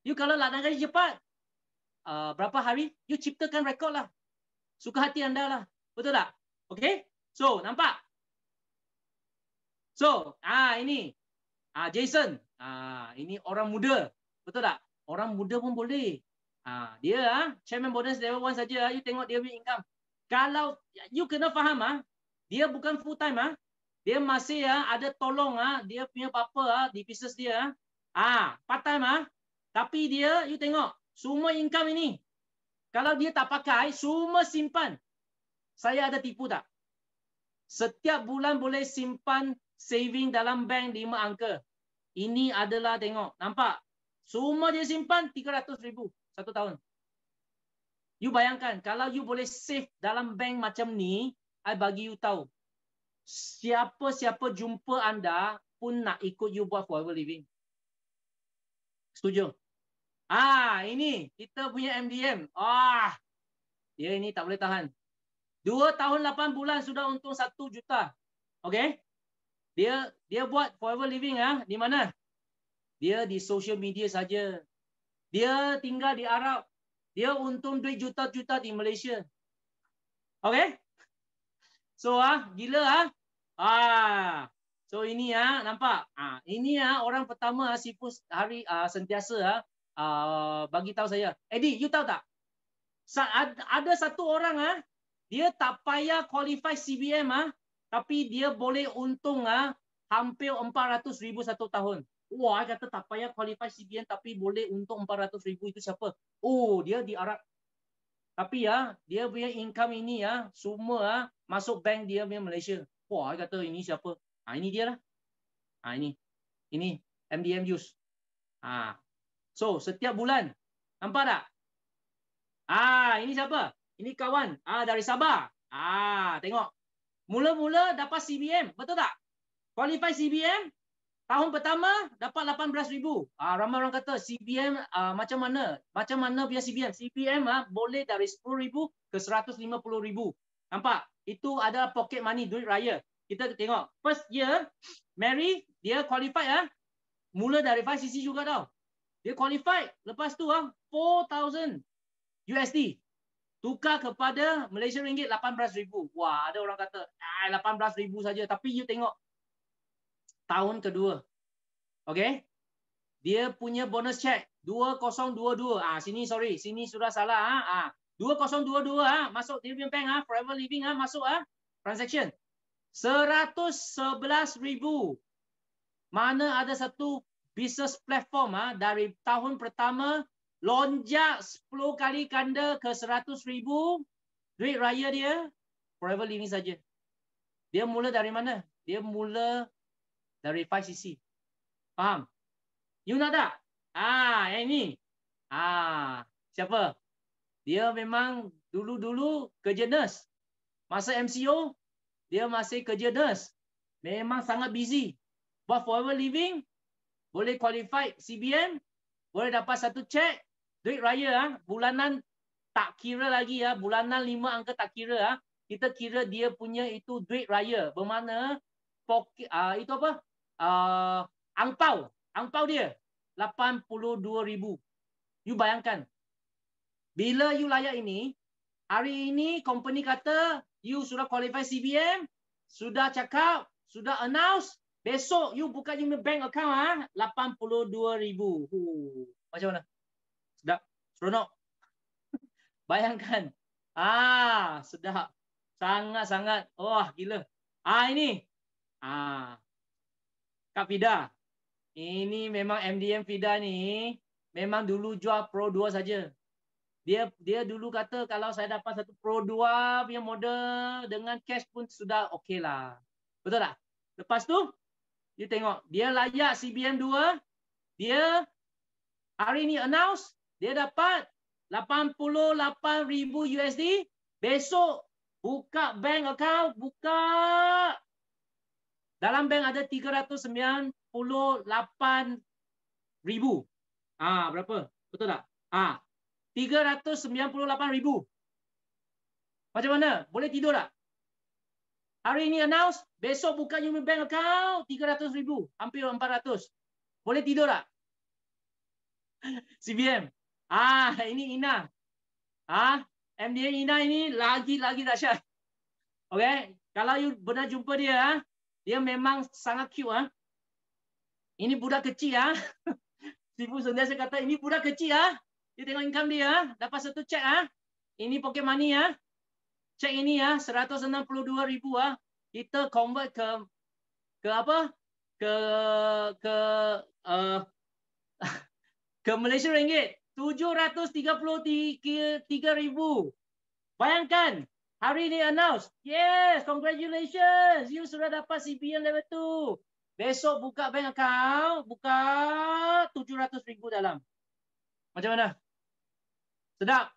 You kalau nak lagi cepat berapa hari? You ciptakan rekod lah. Suka hati anda lah. Betul tak? Okey? So, nampak? So, ini Jason. Ini orang muda. Betul tak? Orang muda pun boleh. Dia chairman bonus level 1 saja. You tengok dia punya income. Kalau you kena faham dia bukan full time dia masih ada tolong dia punya bapa di business dia part time tapi dia you tengok semua income ini kalau dia tak pakai semua simpan. Saya ada tipu tak? Setiap bulan boleh simpan saving dalam bank 5 angka. Ini adalah tengok, nampak? Semua dia simpan 300,000 1 tahun. You bayangkan, kalau you boleh save dalam bank macam ni, I bagi you tahu. Siapa-siapa jumpa anda pun nak ikut you buat forever living. Setuju? Ini kita punya MDM. Dia ini tak boleh tahan. 2 tahun 8 bulan sudah untung 1 juta. Okey? Dia buat forever living di mana? Dia di social media saja. Dia tinggal di Arab. Dia untung duit juta-juta di Malaysia. Okey? So gila So ini nampak? Ini orang pertama Sipus hari sentiasa bagi tahu saya. Eddie, you tahu tak? Ada satu orang dia tak payah qualify CBM tapi dia boleh untung hampir 400,000 1 tahun. Wah, kata tak payah qualify CBM tapi boleh untung 400,000 itu siapa? Dia di Arab. Tapi dia punya income ini semua masuk bank dia punya Malaysia. Wah, kata ini siapa? Ini dia lah. Ini MDM use. So setiap bulan nampak tak? Ini siapa? Ini kawan dari Sabah. Tengok. Mula-mula dapat CBM, betul tak? Qualify CBM, tahun pertama dapat 18,000. Ramai orang kata CBM macam mana? Macam mana biar CBM? CBM boleh dari 10,000 ke 150,000. Nampak? Itu adalah pocket money, duit raya. Kita tengok. First year, Mary, dia qualify mula dari 5cc juga tau. Dia qualify. Lepas tu 4,000 USD. Tukar kepada Malaysia ringgit 18,000. Wah, ada orang kata 18,000 saja. Tapi you tengok tahun kedua. Okey? Dia punya bonus check 2022. Sini sorry, sini sudah salah 2022 masuk dia punya bank forever living masuk transaction 111,000. Mana ada satu business platform dari tahun pertama lonjak 10 kali ganda ke 100,000 duit raya dia forever living saja. Dia mula dari mana? Dia mula dari 5cc. Faham? You nak tak? Yang ini. Siapa? Dia memang dulu-dulu kerja nurse. Masa MCO, dia masih kerja nurse. Memang sangat busy. Buat forever living, boleh qualify CBM, boleh dapat satu cek, duit raya bulanan tak kira lagi bulanan 5 angka tak kira kita kira dia punya itu duit raya bermakna pocket itu apa angpau dia 82,000. You bayangkan bila you layak ini, hari ini company kata you sudah qualify CBM, sudah cakap, sudah announce, besok you buka you bank account 82,000. Macam mana? Sedap, seronok. Bayangkan. Sedap. Sangat-sangat. Wah, gila. Ini. Kak Fida. Ini memang MDM Fida ni. memang dulu jual Pro 2 saja. Dia dulu kata kalau saya dapat satu Pro 2 punya model dengan cash pun sudah okey lah. Betul tak? Lepas tu, dia tengok, dia layak CBM 2, dia hari ni announce, dia dapat 88,000 USD, besok buka bank account, buka dalam bank ada 398,000. Berapa? Betul tak? 398,000. Macam mana? Boleh tidur tak? Hari ini announce, besok buka Union Bank account 300,000, hampir 400. Boleh tidur tak? CBM. Ini Ina. MDA Ina ini lagi dahsyat. Okay? Kalau you pernah jumpa dia, dia memang sangat cute. Ini budak kecil. Sifu sentiasa kata, ini budak kecil. Dia tengok income dia, dapat satu cek. Ini pocket money. Cek ini 162,000. Kita convert ke apa? Ke Malaysia ringgit 733,000. Bayangkan, hari ini announce, yes, congratulations, you sudah dapat CBM level 2. Besok buka bank account, buka 700,000 dalam. Macam mana? Sedap?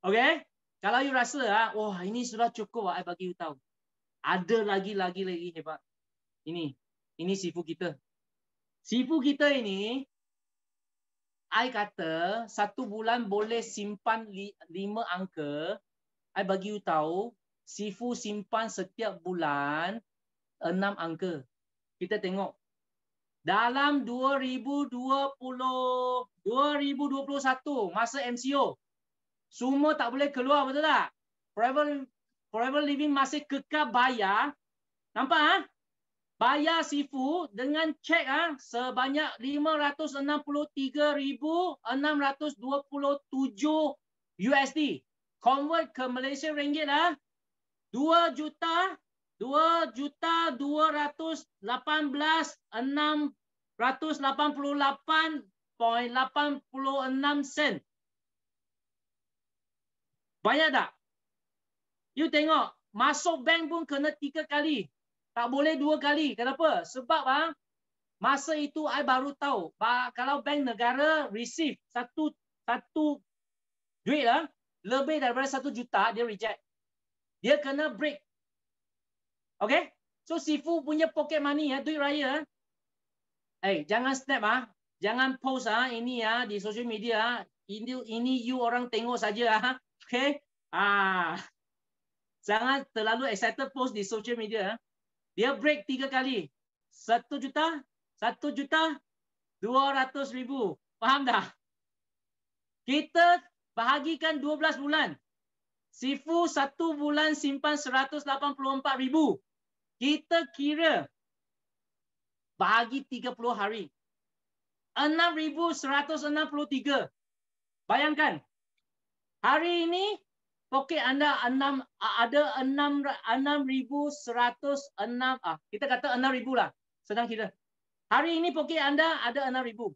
Okay? Kalau you rasa, wah ini sudah cukup, I bagi you tahu. Ada lagi hebat. Ini sifu kita. Sifu kita ini, I kata 1 bulan boleh simpan 5 angka. I bagi you tahu, sifu simpan setiap bulan 6 angka. Kita tengok. Dalam 2021, masa MCO, semua tak boleh keluar, betul tak? Forever Living masih kekal bayar. Nampak? Bayar sifu dengan cek sebanyak 563,627 USD. Convert ke Malaysia ringgit 2,218,688.86 sen. Banyak tak? You tengok, masuk bank pun kena 3 kali. Tak boleh 2 kali. Kenapa? Sebab masa itu I baru tahu. Kalau bank negara receive satu duit lebih daripada 1 juta, dia reject. Dia kena break. Okay? So sifu punya pocket money duit raya. Jangan snap jangan post ini di social media. Ini you orang tengok saja Okay? Jangan terlalu excited post di social media. Dia break 3 kali. 1 juta, 1,200,000. Faham dah? Kita bahagikan 12 bulan. Sifu 1 bulan simpan 184,000. Kita kira bahagi 30 hari. 6,163. Bayangkan. Hari ini poket anda ada 6,106. Kita kata 6,000 lah. Senang kira. Hari ini poket anda ada 6,000.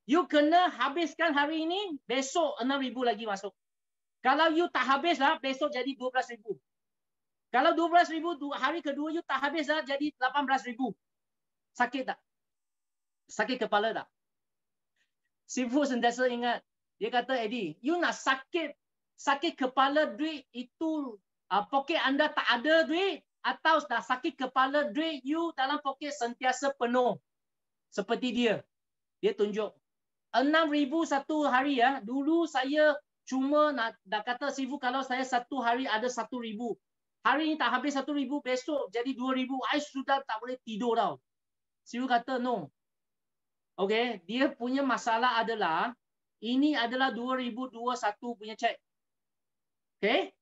You kena habiskan hari ini, besok 6,000 lagi masuk. Kalau you tak habis besok jadi 12,000. Kalau 12,000, hari kedua you tak habis jadi 18,000. Sakit tak? Sakit kepala tak? Sifu sentiasa ingat. Dia kata, Eddie, you nak sakit kepala duit itu poket anda tak ada duit, atau dah sakit kepala duit you dalam poket sentiasa penuh. Seperti dia. Dia tunjuk. 6,000 satu hari Dulu saya cuma nak kata sifu kalau saya satu hari ada 1,000. Hari ini tak habis 1,000, besok jadi 2,000. I sudah tak boleh tidur tau. Sifu kata no. Okay, dia punya masalah adalah ini adalah 2021 punya cek. Okay?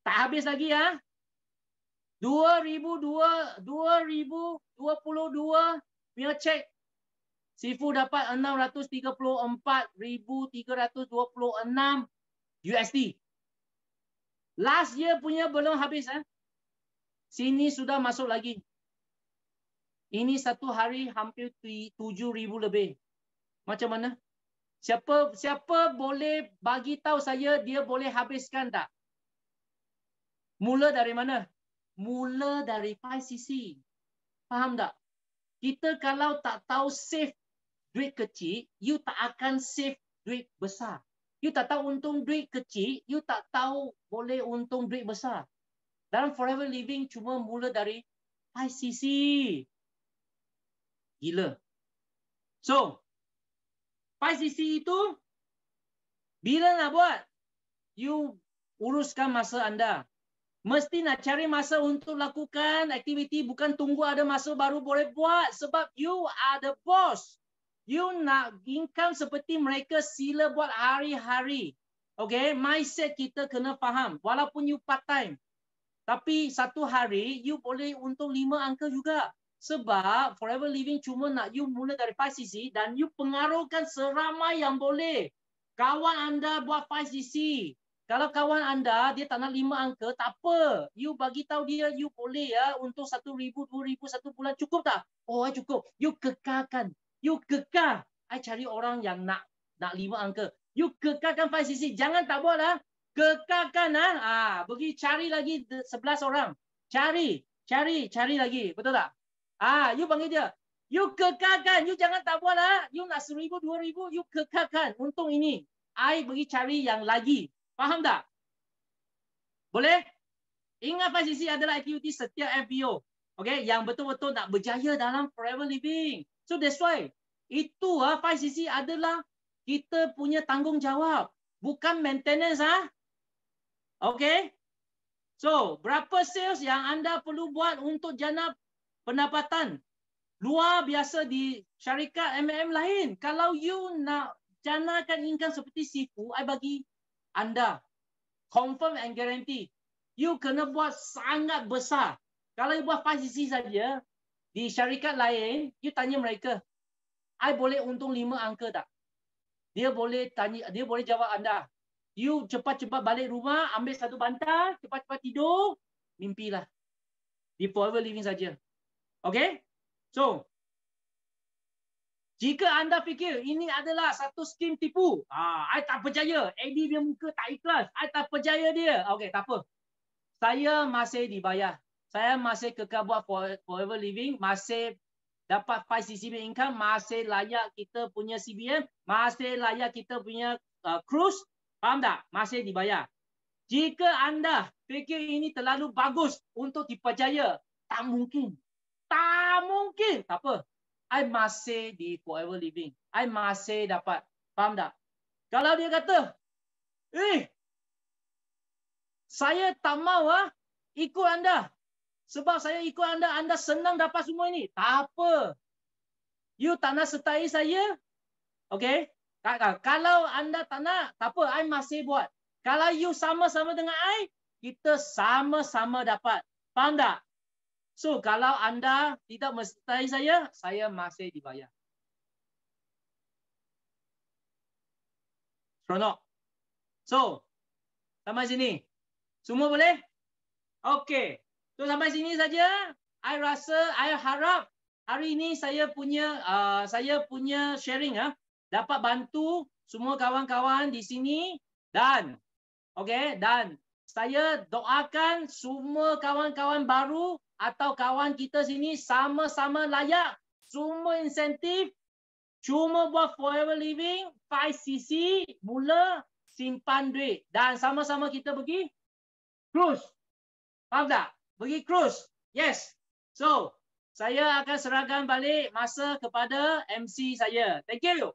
Tak habis lagi 2022 punya cek. Sifu dapat 634,326 USD. Last year punya belum habis Sini sudah masuk lagi. Ini satu hari hampir 7,000 lebih. Macam mana? Siapa boleh bagi tahu saya dia boleh habiskan tak? Mula dari mana? Mula dari 5cc. Faham tak? Kita kalau tak tahu save duit kecil, you tak akan save duit besar. You tak tahu untung duit kecil, you tak tahu boleh untung duit besar. Dalam Forever Living cuma mula dari 5cc. Gila. So, 5cc itu bila nak buat, you uruskan masa anda. Mesti nak cari masa untuk lakukan aktiviti, bukan tunggu ada masa baru boleh buat. Sebab you are the boss. You nak income seperti mereka, sila buat hari-hari. Okay, mindset kita kena faham. Walaupun you part time, tapi satu hari you boleh untung 5 angka juga. Sebab Forever Living cuma nak you mula dari 5cc dan you pengaruhkan seramai yang boleh. Kawan anda buat 5cc. Kalau kawan anda dia tak nak 5 angka, tak apa. You bagi tahu dia you boleh ya untuk 1,000, 2,000 satu bulan, cukup tak? Oh, cukup. You kekalkan. You kekal. I cari orang yang nak 5 angka. You kekalkan 5cc. Jangan tak buat lah. Kekalkan pergi cari lagi 11 orang. Cari lagi. Betul tak? You panggil dia. You kekalkan. You jangan tak buat lah. You nak 1,000, 2,000, you kekalkan. Untung ini. I pergi cari yang lagi. Faham tak? Boleh? Ingat 5cc adalah aktiviti setiap FBO. Okay? Yang betul-betul nak berjaya dalam Forever Living. So that's why. Itu 5cc adalah kita punya tanggungjawab. Bukan maintenance. Okay? So, berapa sales yang anda perlu buat untuk jana pendapatan? Luar biasa di syarikat MLM lain. Kalau you nak janakan income seperti Sifu, I bagi anda confirm and guarantee. You kena buat sangat besar. Kalau you buat 5cc saja, di syarikat lain, you tanya mereka, I boleh untung 5 angka tak? Dia boleh jawab anda. You cepat-cepat balik rumah, ambil satu bantal, cepat-cepat tidur, mimpilah. Di Forever Living saja. Okay? So, jika anda fikir ini adalah satu skim tipu, I tak percaya, Eddie dia muka tak ikhlas, I tak percaya dia. Okay, tak apa. Saya masih dibayar. Saya masih kekal buat Forever Living, masih dapat 5cc income, masih layak kita punya CBM, masih layak kita punya cruise. Faham tak? Masih dibayar. Jika anda fikir ini terlalu bagus untuk dipercaya, tak mungkin. Tak mungkin. Tak apa. I masih di Forever Living. I masih dapat. Faham tak? Kalau dia kata, saya tak mau ikut anda. Sebab saya ikut anda, anda senang dapat semua ini. Tak apa. You tak nak sertai saya? Okay? Kalau anda tak nak, tak apa. I masih buat. Kalau you sama-sama dengan I, kita sama-sama dapat. Faham tak? So, kalau anda tidak mensertai saya masih dibayar. Seronok. So, sampai sini. Semua boleh? Okey. So, sampai sini saja. I harap hari ini saya punya sharing dapat bantu semua kawan-kawan di sini dan dan saya doakan semua kawan-kawan baru atau kawan kita sini sama-sama layak, semua insentif, cuma buat Forever Living, 5cc, mula simpan duit dan sama-sama kita pergi cruise. Faham tak? Pergi cruise. Yes. So, saya akan serahkan balik masa kepada MC saya. Thank you.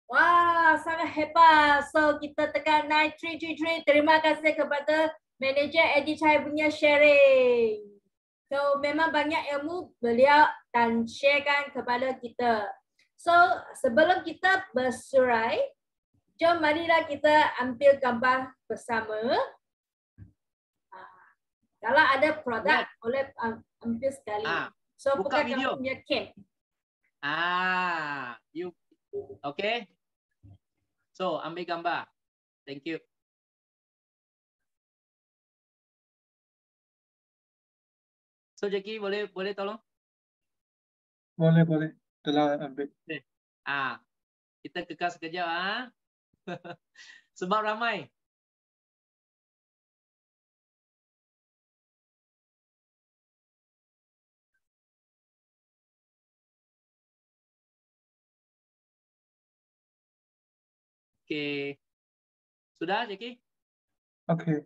Wah, sangat hebat. So, kita tekan 9333. Terima kasih kepada Manager Eddie Chai punya sharing. So, memang banyak ilmu beliau dan sharekan kepada kita. So, sebelum kita bersurai, jom marilah kita ambil gambar bersama. Kalau ada produk, boleh ambil sekali. So, buka bukan video. Punya cam. Okay. So, ambil gambar. Thank you. So, Jackie boleh tolong? Boleh. Telah ambil. Okay. Kita kekal sekejap sebab ramai. Okey. Sudah, Jackie? Okey.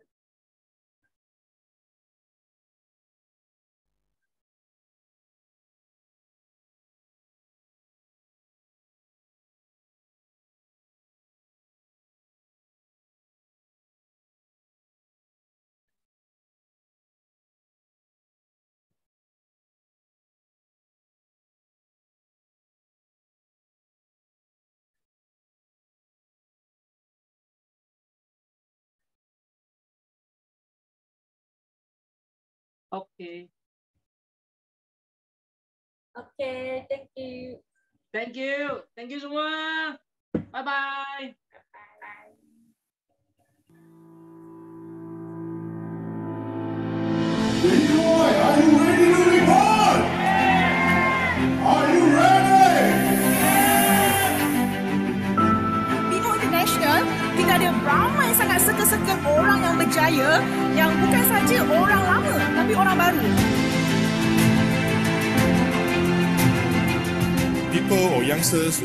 Okey. Okay, thank you. Thank you. Thank you semua. Bye-bye. Bye. Leroy, are you ready to report? Are you ready? Bino International, kita ada ramai sangat circle-circle orang yang berjaya yang bukan saja orang lama tapi orang baru. People or youngsters